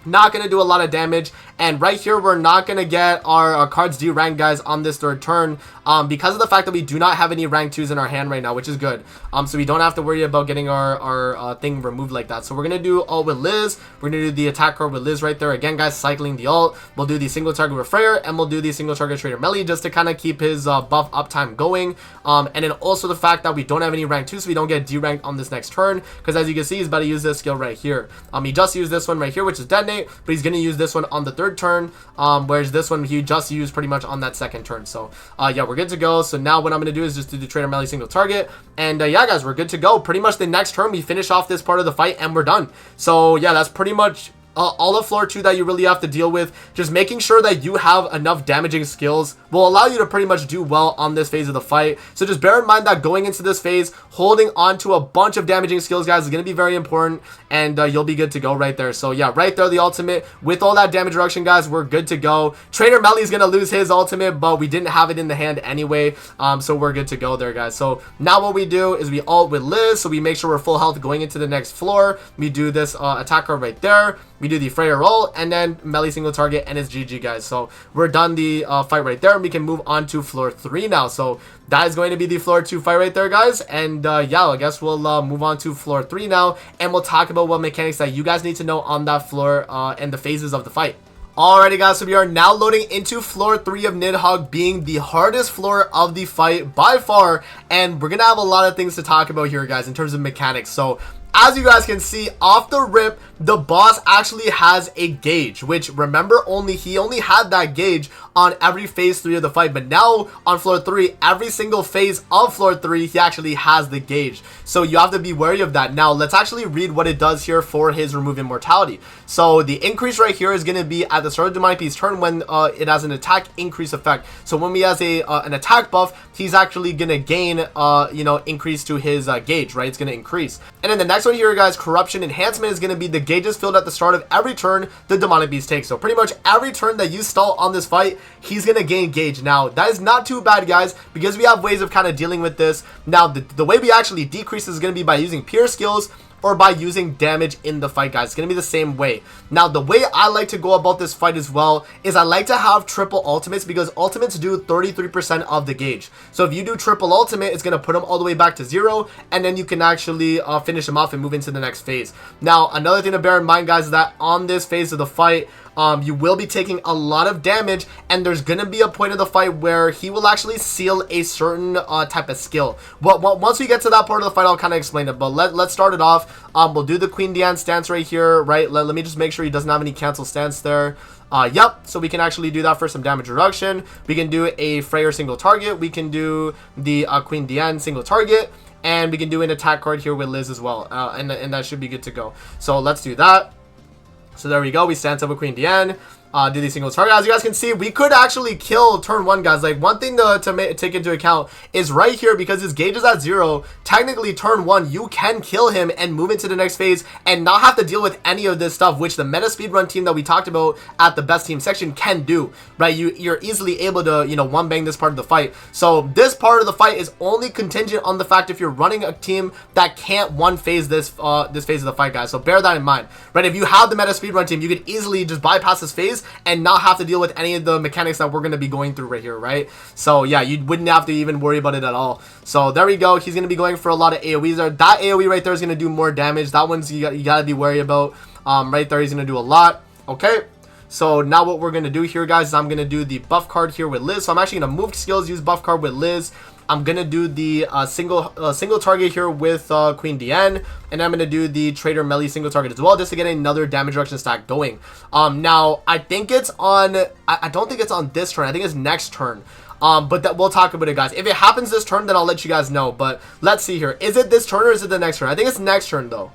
Not going to do a lot of damage. And right here, we're not going to get our cards D rank, guys, on this 3rd turn. Because of the fact that we do not have any rank 2s in our hand right now, which is good. So we don't have to worry about getting our thing removed like that. So we're going to do ult with Liz. We're going to do the attack card with Liz right there. Again, guys, cycling the ult. We'll do the single target with Freyr, and we'll do the single target Trader Melee just to kind of keep his buff uptime going. And then also the fact that we don't have any rank 2, so we don't get D ranked on this next turn. Because as you can see, he's about to use this skill right here. He just used this one right here, which is detonate, but he's going to use this one on the 3rd turn. Whereas this one he just used pretty much on that 2nd turn. So yeah, we're good to go. So now what I'm going to do is just do the Trader Melee single target. And yeah, guys, we're good to go. Pretty much the next turn we finish off this part of the fight and we're done. So yeah, that's pretty much all of floor 2 that you really have to deal with. Just making sure that you have enough damaging skills will allow you to pretty much do well on this phase of the fight. So just bear in mind that going into this phase, holding on to a bunch of damaging skills, guys, is going to be very important, and you'll be good to go right there. So yeah, right there, the ultimate with all that damage reduction, guys, we're good to go. Trader Melee is going to lose his ultimate, but we didn't have it in the hand anyway, so we're good to go there, guys. So now what we do is we ult with Liz, so we make sure we're full health going into the next floor. We do this attack card right there. we do the Freya roll, and then melee single target, and it's GG, guys. So we're done the fight right there, and we can move on to floor 3 now. So that is going to be the floor 2 fight right there, guys. And yeah, I guess we'll move on to floor 3 now, and we'll talk about what mechanics that you guys need to know on that floor and the phases of the fight. Alrighty, guys, so we are now loading into floor 3 of Nidhoggr, being the hardest floor of the fight by far, and we're gonna have a lot of things to talk about here, guys, in terms of mechanics. So as you guys can see off the rip, the boss actually has a gauge, which, remember, he only had that gauge on every phase 3 of the fight, but now on floor 3, every single phase of floor 3, he actually has the gauge. So you have to be wary of that. Now let's actually read what it does here for his remove immortality. So the increase right here is going to be at the start of Demonic Beast's turn when it has an attack increase effect. So when he has an attack buff, he's actually going to gain you know, increase to his gauge, right? It's going to increase. And then the next one here, guys, corruption enhancement, is going to be the gauges filled at the start of every turn the Demonic Beast takes. So pretty much every turn that you stall on this fight, he's going to gain gauge. Now that is not too bad, guys, because we have ways of kind of dealing with this. Now the way we actually decrease is going to be by using pure skills or by using damage in the fight, guys. It's gonna be the same way. Now the way I like to go about this fight as well is I like to have triple ultimates, because ultimates do 33% of the gauge. So if you do triple ultimate, it's gonna put them all the way back to 0, and then you can actually finish them off and move into the next phase. Now another thing to bear in mind, guys, is that on this phase of the fight, you will be taking a lot of damage, and there's gonna be a point of the fight where he will actually seal a certain type of skill. Once we get to that part of the fight, I'll kind of explain it, but let's start it off. We'll do the Queen Diane stance right here, right? Let me just make sure he doesn't have any cancel stance there. Yep, so we can actually do that for some damage reduction. We can do a Freya single target, we can do the Queen Diane single target, and we can do an attack card here with Liz as well, and that should be good to go. So let's do that. So there we go, we stance up with Queen Diane, do these single target. As you guys can see, we could actually kill turn 1, guys. Like, one thing to take into account is right here, because his gauge is at 0, technically turn 1, you can kill him and move into the next phase and not have to deal with any of this stuff, which the meta speedrun team that we talked about at the best team section can do, right? You're easily able to, you know, one bang this part of the fight. So this part of the fight is only contingent on the fact if you're running a team that can't one phase this phase of the fight, guys. So bear that in mind, right? If you have the meta speedrun team, you could easily just bypass this phase and not have to deal with any of the mechanics that we're going to be going through right here, right? So yeah, you wouldn't have to even worry about it at all. So there we go. He's going to be going for a lot of AoEs there. That AoE right there is going to do more damage. That one's you got to be worried about. Right there, he's going to do a lot. Okay. So now what we're going to do here, guys, is I'm going to do the buff card here with Liz. So I'm actually going to move skills, use buff card with Liz. I'm going to do the single target here with Queen Diane. And I'm going to do the Trader melee single target as well, just to get another damage reduction stack going. Now, I think it's on... I don't think it's on this turn. I think it's next turn. But that we'll talk about it, guys. If it happens this turn, then I'll let you guys know. But let's see here. Is it this turn or is it the next turn? I think it's next turn, though.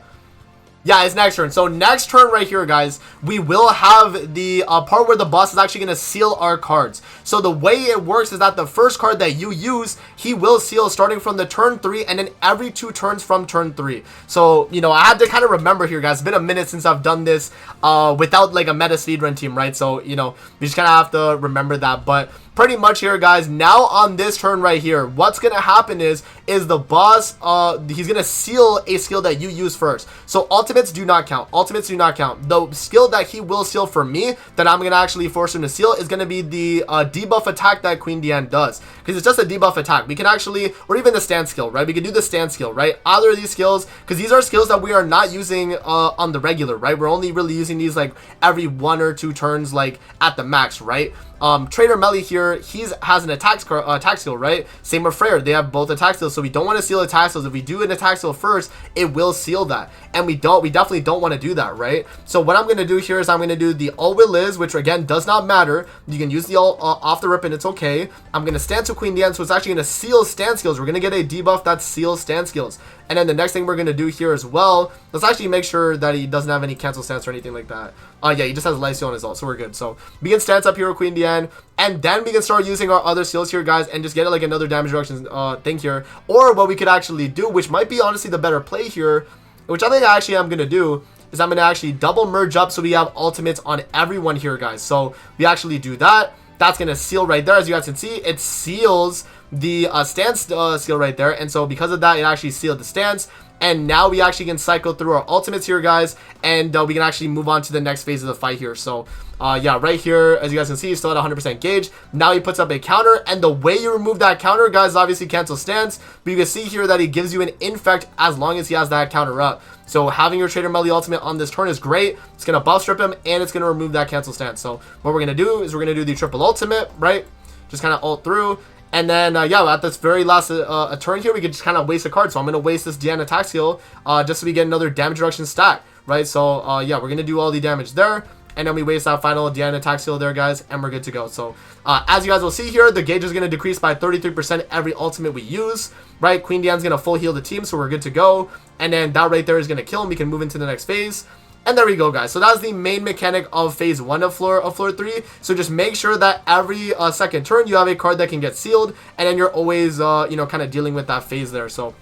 Yeah, it's next turn. So next turn right here, guys, we will have the part where the boss is actually going to seal our cards. So the way it works is that the first card that you use, he will seal starting from the turn 3 and then every 2 turns from turn 3. So, you know, I had to kind of remember here, guys. It's been a minute since I've done this without like a meta speedrun team, right? So, you know, we just kind of have to remember that. But pretty much here, guys, now on this turn right here, what's gonna happen is the boss, he's gonna seal a skill that you use first. So ultimates do not count. Ultimates do not count. The skill that he will seal for me, that I'm gonna actually force him to seal, is gonna be the debuff attack that Queen Diane does, because it's just a debuff attack. We can actually, or even the stand skill, right? We can do the stand skill, right? Either of these skills, because these are skills that we are not using on the regular, right? We're only really using these like every 1 or 2 turns, like at the max, right? Trader melee here, has an attack skill, right? Same with Freya, they have both attack skills, so we don't want to seal attack skills. If we do an attack skill first, it will seal that, and we definitely don't want to do that, right? So what I'm going to do here is I'm going to do the ult with Liz, which again does not matter. You can use the ult off the rip and it's okay. I'm going to stance with Queen Diane, so it's actually going to seal stand skills. We're going to get a debuff that seals stand skills. And then the next thing we're going to do here as well, let's actually make sure that he doesn't have any cancel stance or anything like that. Yeah, he just has life steal on his ult, so we're good. So we can stance up here with Queen Diane, and then we can start using our other skills here, guys, and just get like another damage reduction thing here. Or what we could actually do, which might be honestly the better play here, which I think actually I'm going to do, is I'm going to actually double merge up so we have ultimates on everyone here, guys. So we actually do that. That's going to seal right there. As you guys can see, it seals the stance skill right there, and so because of that, it actually sealed the stance. And now we actually can cycle through our ultimates here, guys, and we can actually move on to the next phase of the fight here. So yeah, right here, as you guys can see, he's still at 100% gauge. Now he puts up a counter, and the way you remove that counter, guys, obviously cancel stance, but you can see here that he gives you an infect as long as he has that counter up. So having your Trader Melee ultimate on this turn is great. It's going to buff strip him, and it's going to remove that cancel stance. So what we're going to do is we're going to do the triple ultimate, right? Just kind of ult through. And then, yeah, at this very last turn here, we could just kind of waste a card. So I'm going to waste this Diana attack skill just so we get another damage reduction stack, right? So, yeah, we're going to do all the damage there. And then we waste that final Diana attack skill there, guys, and we're good to go. So, as you guys will see here, the gauge is going to decrease by 33% every ultimate we use, right? Queen Diana's going to full heal the team, so we're good to go. And then that right there is going to kill him. We can move into the next phase. And there we go, guys. So that's the main mechanic of phase 1 of floor 3. So just make sure that every second turn you have a card that can get sealed, and then you're always you know, kind of dealing with that phase there. So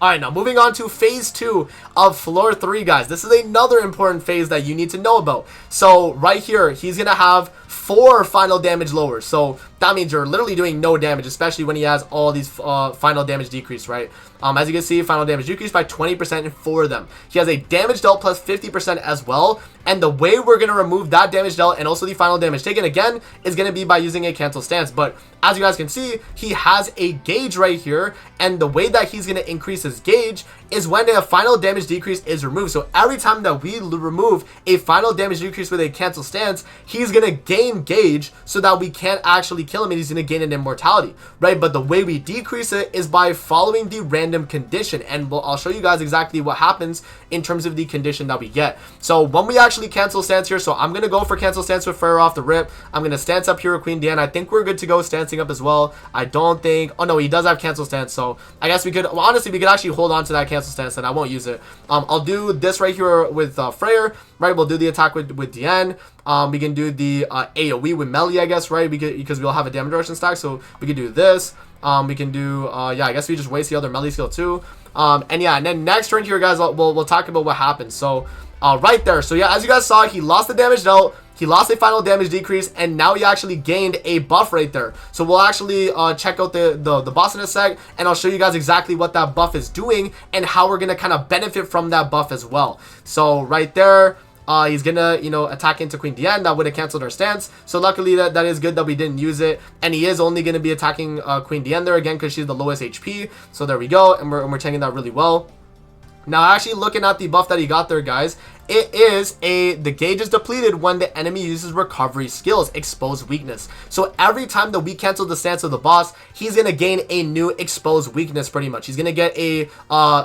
alright, now moving on to phase 2 of floor 3, guys. This is another important phase that you need to know about. So right here, he's gonna have 4 final damage lowers. So that means you're literally doing no damage, especially when he has all these final damage decrease, right? As you can see, final damage decreased by 20% for them. He has a damage dealt plus 50% as well. And the way we're going to remove that damage dealt and also the final damage taken again is going to be by using a cancel stance. But as you guys can see, he has a gauge right here. And the way that he's going to increase his gauge is when a final damage decrease is removed. So every time that we remove a final damage decrease with a cancel stance, he's going to gain gauge so that we can't actually kill him and he's going to gain an immortality, right? But the way we decrease it is by following the random condition, and I'll show you guys exactly what happens in terms of the condition that we get. So when we actually cancel stance here, so I'm going to go for cancel stance with Freyr off the rip. I'm going to stance up here with Queen Diana. I think we're good to go stancing up as well. I don't think, oh no, he does have cancel stance, so I guess we could, well, honestly, we could actually hold on to that cancel stance and I won't use it. I'll do this right here with Freyr, right? We'll do the attack with Diane. We can do the AoE with Melee, I guess, right? Because we'll have a damage reduction stack, so we can do this. We can do, yeah, I guess we just waste the other Melee skill too. And yeah, and then next turn here, guys, we'll talk about what happens. So, right there. So yeah, as you guys saw, he lost the damage dealt. He lost a final damage decrease, and now he actually gained a buff right there. So we'll actually check out the boss in a sec, and I'll show you guys exactly what that buff is doing and how we're going to kind of benefit from that buff as well. So right there, he's gonna, you know, attack into Queen Diane. That would have canceled our stance. So luckily that is good that we didn't use it. And he is only gonna be attacking Queen Diane there again because she's the lowest HP. So there we go, and we're taking that really well. Now, actually looking at the buff that he got there, guys, it is the gauge is depleted when the enemy uses recovery skills, exposed weakness. So every time that we cancel the stance of the boss, he's going to gain a new exposed weakness pretty much. He's going to get a,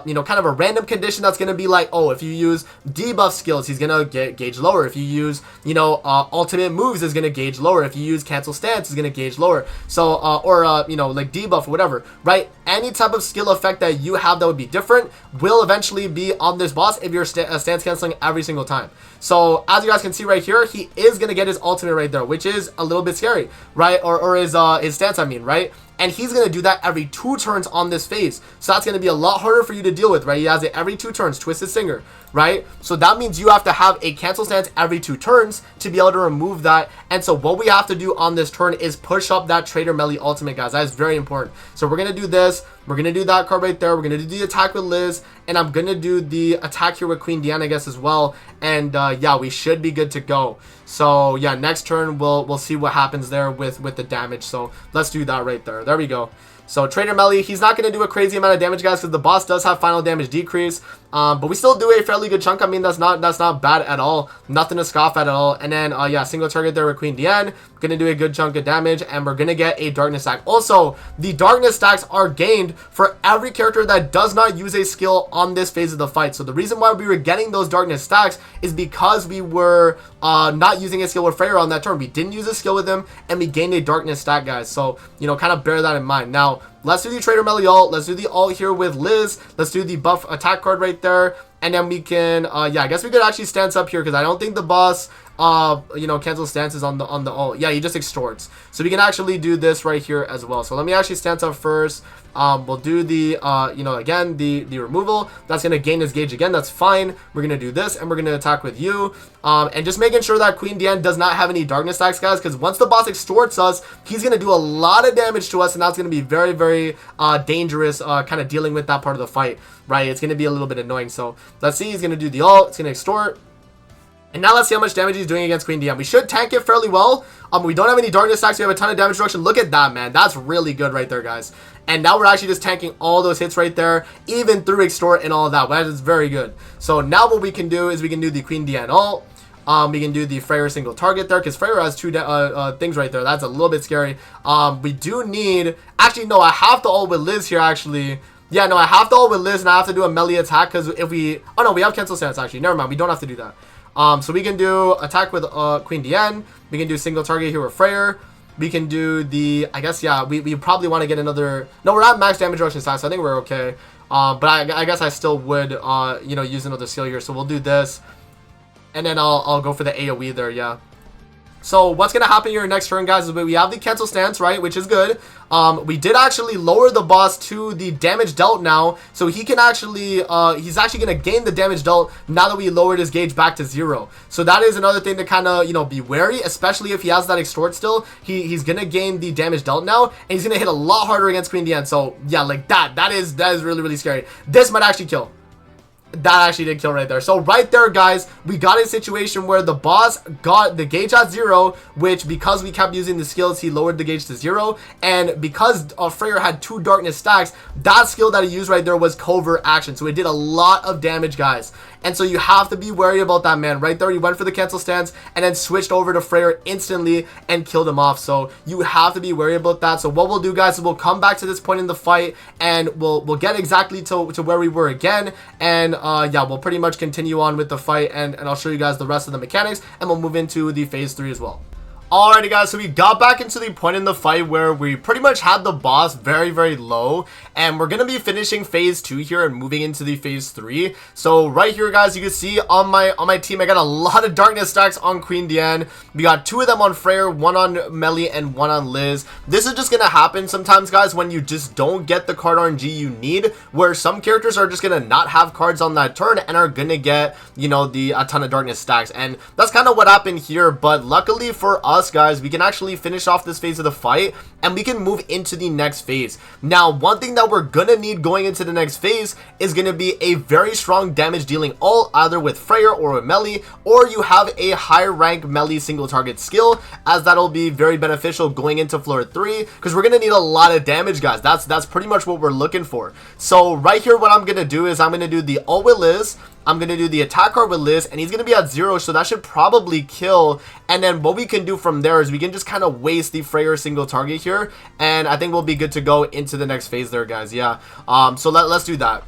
you know, kind of a random condition that's going to be like, oh, if you use debuff skills, he's going to get gauge lower. If you use, you know, ultimate moves, is going to gauge lower. If you use cancel stance, is going to gauge lower. So, or, you know, like debuff or whatever, right? Any type of skill effect that you have that would be different will eventually be on this boss if you're stance canceling every single time. So as you guys can see right here, he is going to get his ultimate right there, which is a little bit scary, right? Or his stance, I mean, right? And he's going to do that every 2 turns on this phase. So that's going to be a lot harder for you to deal with, right? He has it every 2 turns, Twisted Singer, right? So that means you have to have a cancel stance every 2 turns to be able to remove that. And so what we have to do on this turn is push up that Trader Melee ultimate, guys. That is very important. So we're going to do this. We're going to do that card right there. We're going to do the attack with Liz. And I'm going to do the attack here with Queen Diana, I guess, as well. And yeah, we should be good to go. So yeah, next turn we'll see what happens there with the damage. So let's do that right there. There we go. So Trader Melee, he's not going to do a crazy amount of damage, guys, because the boss does have final damage decrease. But we still do a fairly good chunk. I mean, that's not bad at all. Nothing to scoff at all. And then, yeah, single target there with Queen Diane. Going to do a good chunk of damage, and we're going to get a darkness stack. Also, the darkness stacks are gained for every character that does not use a skill on this phase of the fight. So the reason why we were getting those darkness stacks is because we were not using a skill with Freyr on that turn. We didn't use a skill with him, and we gained a darkness stack, guys. So, you know, kind of bear that in mind. Now, let's do the Trader Melee ult. Let's do the ult here with Liz. Let's do the buff attack card right there. And then we can, yeah, I guess we could actually stance up here because I don't think the boss you know, cancel stances on the ult. Yeah, he just extorts. So we can actually do this right here as well. So let me actually stance up first. We'll do the you know, again, the removal. That's gonna gain his gauge again. That's fine. We're gonna do this, and we're gonna attack with you. And just making sure that Queen Diane does not have any darkness stacks, guys, because once the boss extorts us, he's gonna do a lot of damage to us, and that's gonna be very, very dangerous. Kind of dealing with that part of the fight, right? It's gonna be a little bit annoying. So let's see. He's gonna do the ult. It's gonna extort. And now let's see how much damage he's doing against Queen Diane. We should tank it fairly well. We don't have any darkness stacks. We have a ton of damage reduction. Look at that, man. That's really good right there, guys. And now we're actually just tanking all those hits right there, even through extort and all of that. That is very good. So now what we can do is we can do the Queen Diane ult. We can do the Freyr single target there, because Freyr has two things right there. That's a little bit scary. We do need... Actually, no, I have to ult with Liz here, actually. Yeah, no, I have to ult with Liz, and I have to do a melee attack, because if we... Oh, no, we have cancel stance, actually. Never mind. We don't have to do that. So we can do attack with Queen Diane. We can do single target here with Freyr. We can do the, I guess, yeah, we probably want to get another... No, we're at max damage reduction stats, so I think we're okay. But I guess I still would, you know, use another skill here. So we'll do this. And then I'll go for the AoE there, yeah. So what's going to happen here next turn, guys, is we have the cancel stance, right, which is good. We did actually lower the boss to the damage dealt now, so he can actually, he's actually going to gain the damage dealt now that we lowered his gauge back to 0. So that is another thing to kind of, you know, be wary, especially if he has that extort still. He's going to gain the damage dealt now, and he's going to hit a lot harder against Queen Diane. So yeah, like that is really, really scary. This might actually kill. That actually did kill right there. So right there, guys, we got a situation where the boss got the gauge at 0, which because we kept using the skills, he lowered the gauge to 0. And because Freyr had 2 darkness stacks, that skill that he used right there was covert action. So it did a lot of damage, guys. And so you have to be wary about that, man. Right there, he went for the cancel stance and then switched over to Freyr instantly and killed him off. So you have to be wary about that. So what we'll do, guys, is we'll come back to this point in the fight, and we'll get exactly to where we were again. And yeah, we'll pretty much continue on with the fight, and I'll show you guys the rest of the mechanics, and we'll move into the phase 3 as well. Alrighty, guys, so we got back into the point in the fight where we pretty much had the boss very, very low, and we're gonna be finishing phase 2 here and moving into the phase 3. So right here, guys, you can see on my team, I got a lot of darkness stacks on Queen Diane. We got 2 of them on Freyr, 1 on Melee, and 1 on Liz. This is just gonna happen sometimes, guys, when you just don't get the card RNG you need, where some characters are just gonna not have cards on that turn and are gonna get, you know, a ton of darkness stacks. And that's kind of what happened here, but luckily for us, guys, we can actually finish off this phase of the fight, and we can move into the next phase. Now, one thing that we're gonna need going into the next phase is gonna be a very strong damage dealing ult, either with Freyr or with Melee, or you have a high rank Melee single target skill, as that'll be very beneficial going into floor 3, because we're gonna need a lot of damage, guys. That's pretty much what we're looking for. So right here, what I'm gonna do is I'm gonna do the ult with Liz. I'm going to do the attack card with Liz, and he's going to be at 0, so that should probably kill. And then what we can do from there is we can just kind of waste the Freyr single target here, and I think we'll be good to go into the next phase there, guys. Yeah, so let's do that.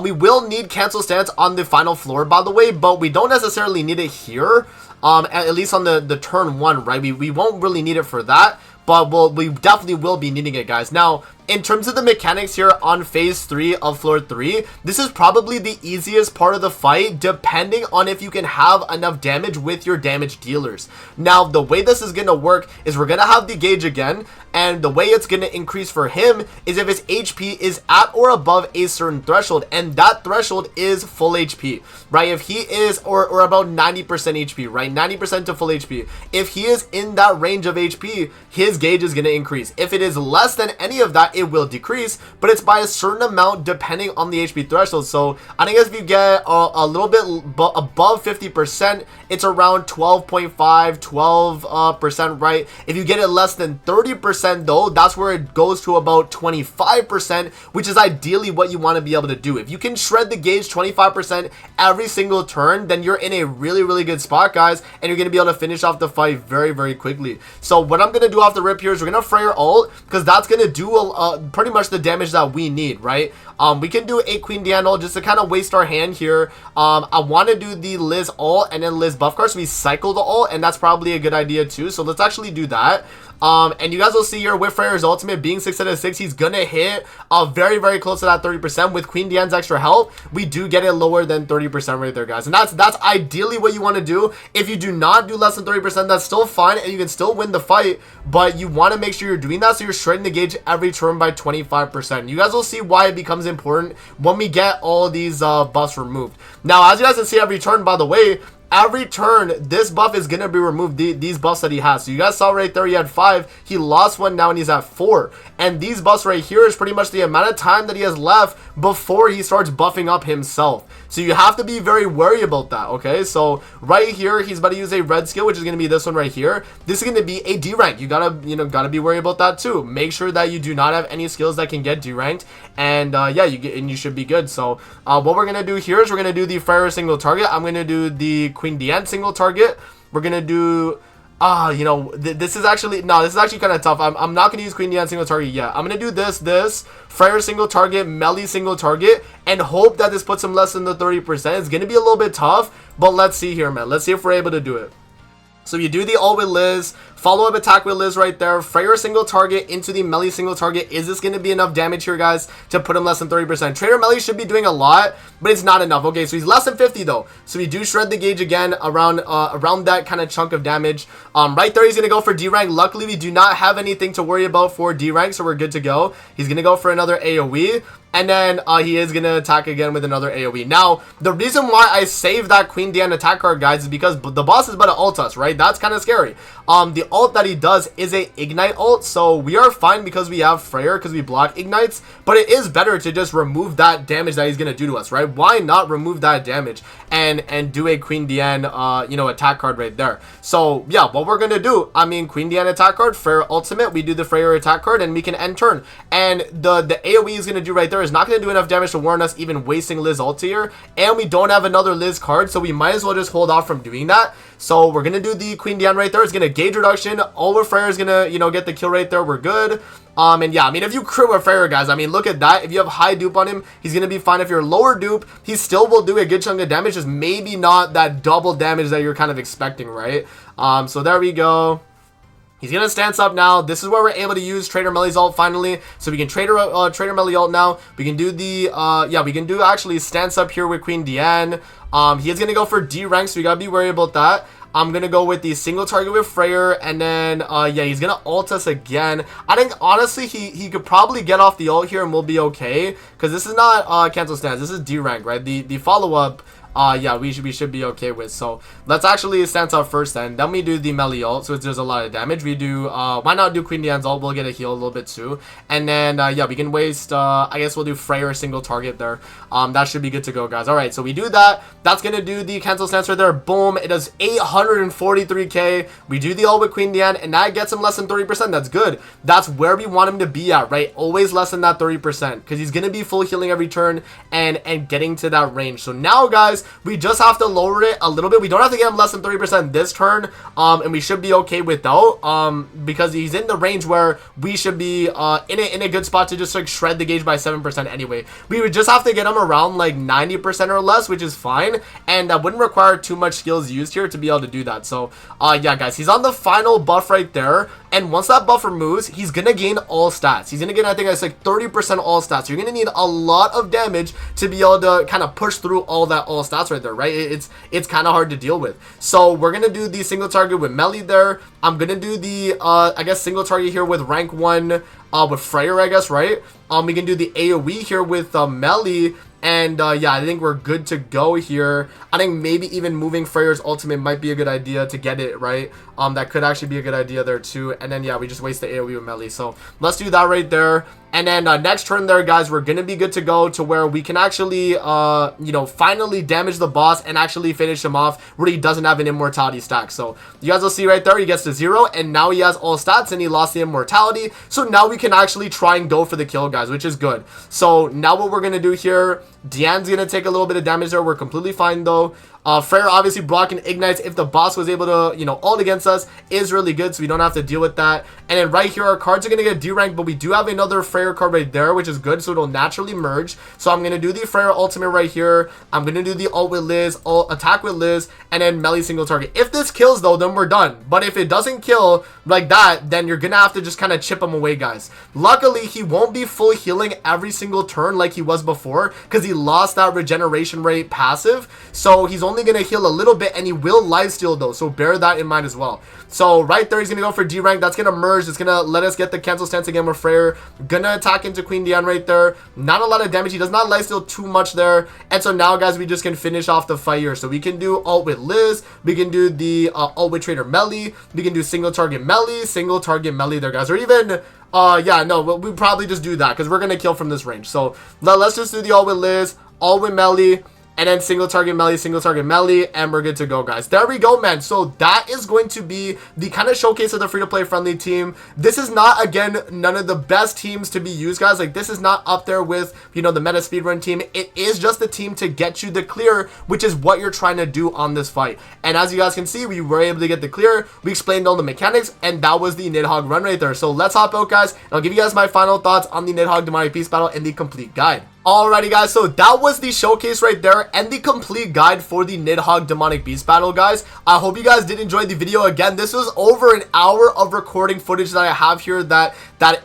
We will need cancel stance on the final floor, by the way, but we don't necessarily need it here, at least on the turn 1, right? We won't really need it for that, but we definitely will be needing it, guys. Now, in terms of the mechanics here on phase 3 of floor 3, this is probably the easiest part of the fight, depending on if you can have enough damage with your damage dealers. Now, the way this is going to work is we're going to have the gauge again, and the way it's going to increase for him is if his HP is at or above a certain threshold, and that threshold is full HP, right? If he is, or about 90% HP, right? 90% to full HP. If he is in that range of HP, his gauge is going to increase. If it is less than any of that, it will decrease, but it's by a certain amount depending on the HP threshold. So I think if you get a little bit above 50%, it's around 12.5, 12%, right? If you get it less than 30%, though, that's where it goes to about 25%, which is ideally what you want to be able to do. If you can shred the gauge 25% every single turn, then you're in a really, really good spot, guys, and you're going to be able to finish off the fight very, very quickly. So what I'm going to do off the rip here is we're going to Freyr ult, because that's going to do pretty much the damage that we need, right? We can do a Queen Diane ult just to kind of waste our hand here. I want to do the Liz ult and then Liz buff card, so we cycle the ult, and that's probably a good idea too. So let's actually do that. And you guys will see here with Freyr's ultimate being 6 out of 6, he's gonna hit very, very close to that 30%. With Queen Diane's extra help, we do get it lower than 30% right there, guys. And that's ideally what you want to do. If you do not do less than 30%, that's still fine, and you can still win the fight, but you want to make sure you're doing that so you're shredding the gauge every turn by 25%. You guys will see why it becomes important when we get all these buffs removed. Now, as you guys can see every turn, by the way, every turn this buff is gonna be removed, these buffs that he has. So you guys saw right there, he had 5, he lost 1, now and he's at 4. And these buffs right here is pretty much the amount of time that he has left before he starts buffing up himself. So you have to be very wary about that, okay? So right here, he's about to use a red skill, which is gonna be this one right here. This is gonna be a D rank. You gotta be worried about that too. Make sure that you do not have any skills that can get D ranked, and yeah, you should be good. So what we're gonna do here is we're gonna do the Freyr single target. I'm gonna do the Queen Diane single target. We're gonna do this is actually kind of tough. I'm not gonna use Queen Diane single target yet. I'm gonna do this Freyr single target, Melly single target, and hope that this puts him less than the 30%. It's gonna be a little bit tough, but let's see here, man. Let's see if we're able to do it. So you do the ult with Liz, follow-up attack with Liz right there, Freyr single target into the Melly single target. Is this going to be enough damage here, guys, to put him less than 30%? Trader Melly should be doing a lot, but it's not enough. Okay, so he's less than 50 though. So we do shred the gauge again around that kind of chunk of damage. Right there, he's going to go for D rank. Luckily, we do not have anything to worry about for D rank, so we're good to go. He's going to go for another AoE. And then he is going to attack again with another AoE. Now, the reason why I saved that Queen Diane attack card, guys, is because the boss is about to ult us, right? That's kind of scary. The ult that he does is a ignite ult, so we are fine because we have Freyr, because we block ignites. But it is better to just remove that damage that he's going to do to us, right? Why not remove that damage and do a Queen Diane, attack card right there? So, yeah, what we're going to do, Queen Diane attack card, Freyr ultimate, we do the Freyr attack card, and we can end turn. And the AoE is going to do right there is not going to do enough damage to warrant us even wasting Liz ult here, and we don't have another Liz card, so we might as well just hold off from doing that. So we're going to do the Queen Diane right there. It's going to gauge reduction. All Freyr is going to, get the kill right there. We're good. And yeah, if you crit with Freyr, guys, look at that. If you have high dupe on him, he's going to be fine. If you're lower dupe, he still will do a good chunk of damage, just maybe not that double damage that you're kind of expecting, right? So there we go. He's going to stance up now. This is where we're able to use Trader Melly's ult finally. So we can Trader Melly ult now. We can do the, we can do actually stance up here with Queen Diane. He is going to go for D rank, so we got to be worried about that. I'm going to go with the single target with Freyr, and then, he's going to ult us again. I think, honestly, he could probably get off the ult here and we'll be okay, because this is not cancel stance. This is D rank, right? The follow-up, we should be okay with. So let's actually stance up first then we do the melee ult, so there's a lot of damage. We do why not do Queen Diane's ult? We'll get a heal a little bit too, and then we can waste I guess we'll do Freyr single target there. That should be good to go, guys. All right, so we do that. That's gonna do the cancel stance right there. Boom, it does 843k. We do the ult with Queen Diane, and that gets him less than 30%. That's good. That's where we want him to be at, right? Always less than that 30%, because he's gonna be full healing every turn and getting to that range. So now, guys, we just have to lower it a little bit. We don't have to get him less than 30% this turn, and we should be okay without, because he's in the range where we should be in a good spot to just like shred the gauge by 7% anyway. We would just have to get him around like 90% or less, which is fine, and that wouldn't require too much skills used here to be able to do that. So yeah, guys, he's on the final buff right there, and once that buff removes, he's gonna gain all stats. He's gonna gain, I think it's like 30% all stats. So you're gonna need a lot of damage to be able to kind of push through all that all stats right there, right? It's kind of hard to deal with. So we're gonna do the single target with Melly there. I'm gonna do the I guess single target here with rank 1 with Freyr, I guess, right? We can do the AoE here with Melly. And yeah, I think we're good to go here. I think maybe even moving Freyr's ultimate might be a good idea to get it, right? That could actually be a good idea there too. And then yeah, we just waste the AoE with Melly. So let's do that right there. And then next turn there, guys, we're going to be good to go to where we can actually, finally damage the boss and actually finish him off where he doesn't have an immortality stack. So you guys will see right there, he gets to 0, and now he has all stats and he lost the immortality. So now we can actually try and go for the kill, guys, which is good. So now what we're going to do here, Diane's going to take a little bit of damage there. We're completely fine though. Freyr obviously blocking ignites if the boss was able to, you know, ult against us is really good, so we don't have to deal with that. And then right here, our cards are going to get D-rank, but we do have another Freyr card right there, which is good, so it'll naturally merge. So I'm going to do the Freyr ultimate right here. I'm going to do the ult with Liz, attack with Liz, and then melee single target. If this kills, though, then we're done. But if it doesn't kill like that, then you're going to have to just kind of chip him away, guys. Luckily, he won't be full healing every single turn like he was before, because he lost that regeneration rate passive. So he's only going to heal a little bit, and he will lifesteal, though, so bear that in mind as well. So right there, he's going to go for D-rank. That's going to merge. It's going to let us get the cancel stance again with Freyr. Gonna attack into Queen Diane right there. Not a lot of damage. He does not lifesteal too much there. And so now, guys, we just can finish off the fight here. So we can do ult with Liz. We can do the ult with Trader melee. We can do single target melee there, guys. Or even... yeah, no, we probably just do that because we're going to kill from this range. So let's just do the ult with Liz, ult with melee, and then single target melee, and we're good to go, guys. There we go, man. So that is going to be the kind of showcase of the free-to-play friendly team. This is not, again, none of the best teams to be used, guys. Like, this is not up there with, you know, the meta speedrun team. It is just the team to get you the clear, which is what you're trying to do on this fight. And as you guys can see, we were able to get the clear. We explained all the mechanics, and that was the Nidhoggr run right there. So let's hop out, guys, and I'll give you guys my final thoughts on the Nidhoggr demonic beast battle and the complete guide. Alrighty, guys, so that was the showcase right there and the complete guide for the Nidhoggr demonic beast battle, guys. I hope you guys did enjoy the video. Again, this was over an hour of recording footage that I have here that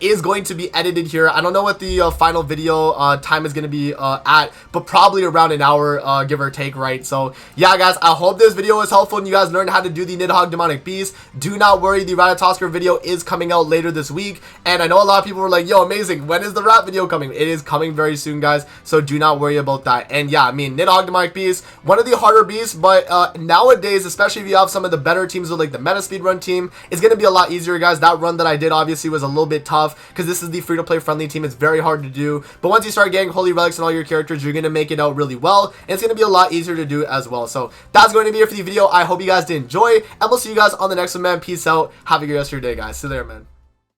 is going to be edited here. I don't know what the final video time is going to be at, but probably around an hour, give or take, right? So yeah, guys, I hope this video was helpful and you guys learned how to do the Nidhoggr demonic beast. Do not worry, the Nidhoggr video is coming out later this week, and I know a lot of people were like, yo, amazing, when is the rat video coming? It is coming very soon, guys, so do not worry about that. And yeah, I mean, Nidhoggr demonic beast, one of the harder beasts, but nowadays, especially if you have some of the better teams with like the meta speedrun team, it's going to be a lot easier, guys. That run that I did obviously was a little bit tough because this is the free-to-play friendly team. It's very hard to do, but once you start getting holy relics and all your characters, you're going to make it out really well, and it's going to be a lot easier to do as well. So that's going to be it for the video. I hope you guys did enjoy, and we'll see you guys on the next one, man. Peace out. Have a good rest of your day, guys. See you there, man.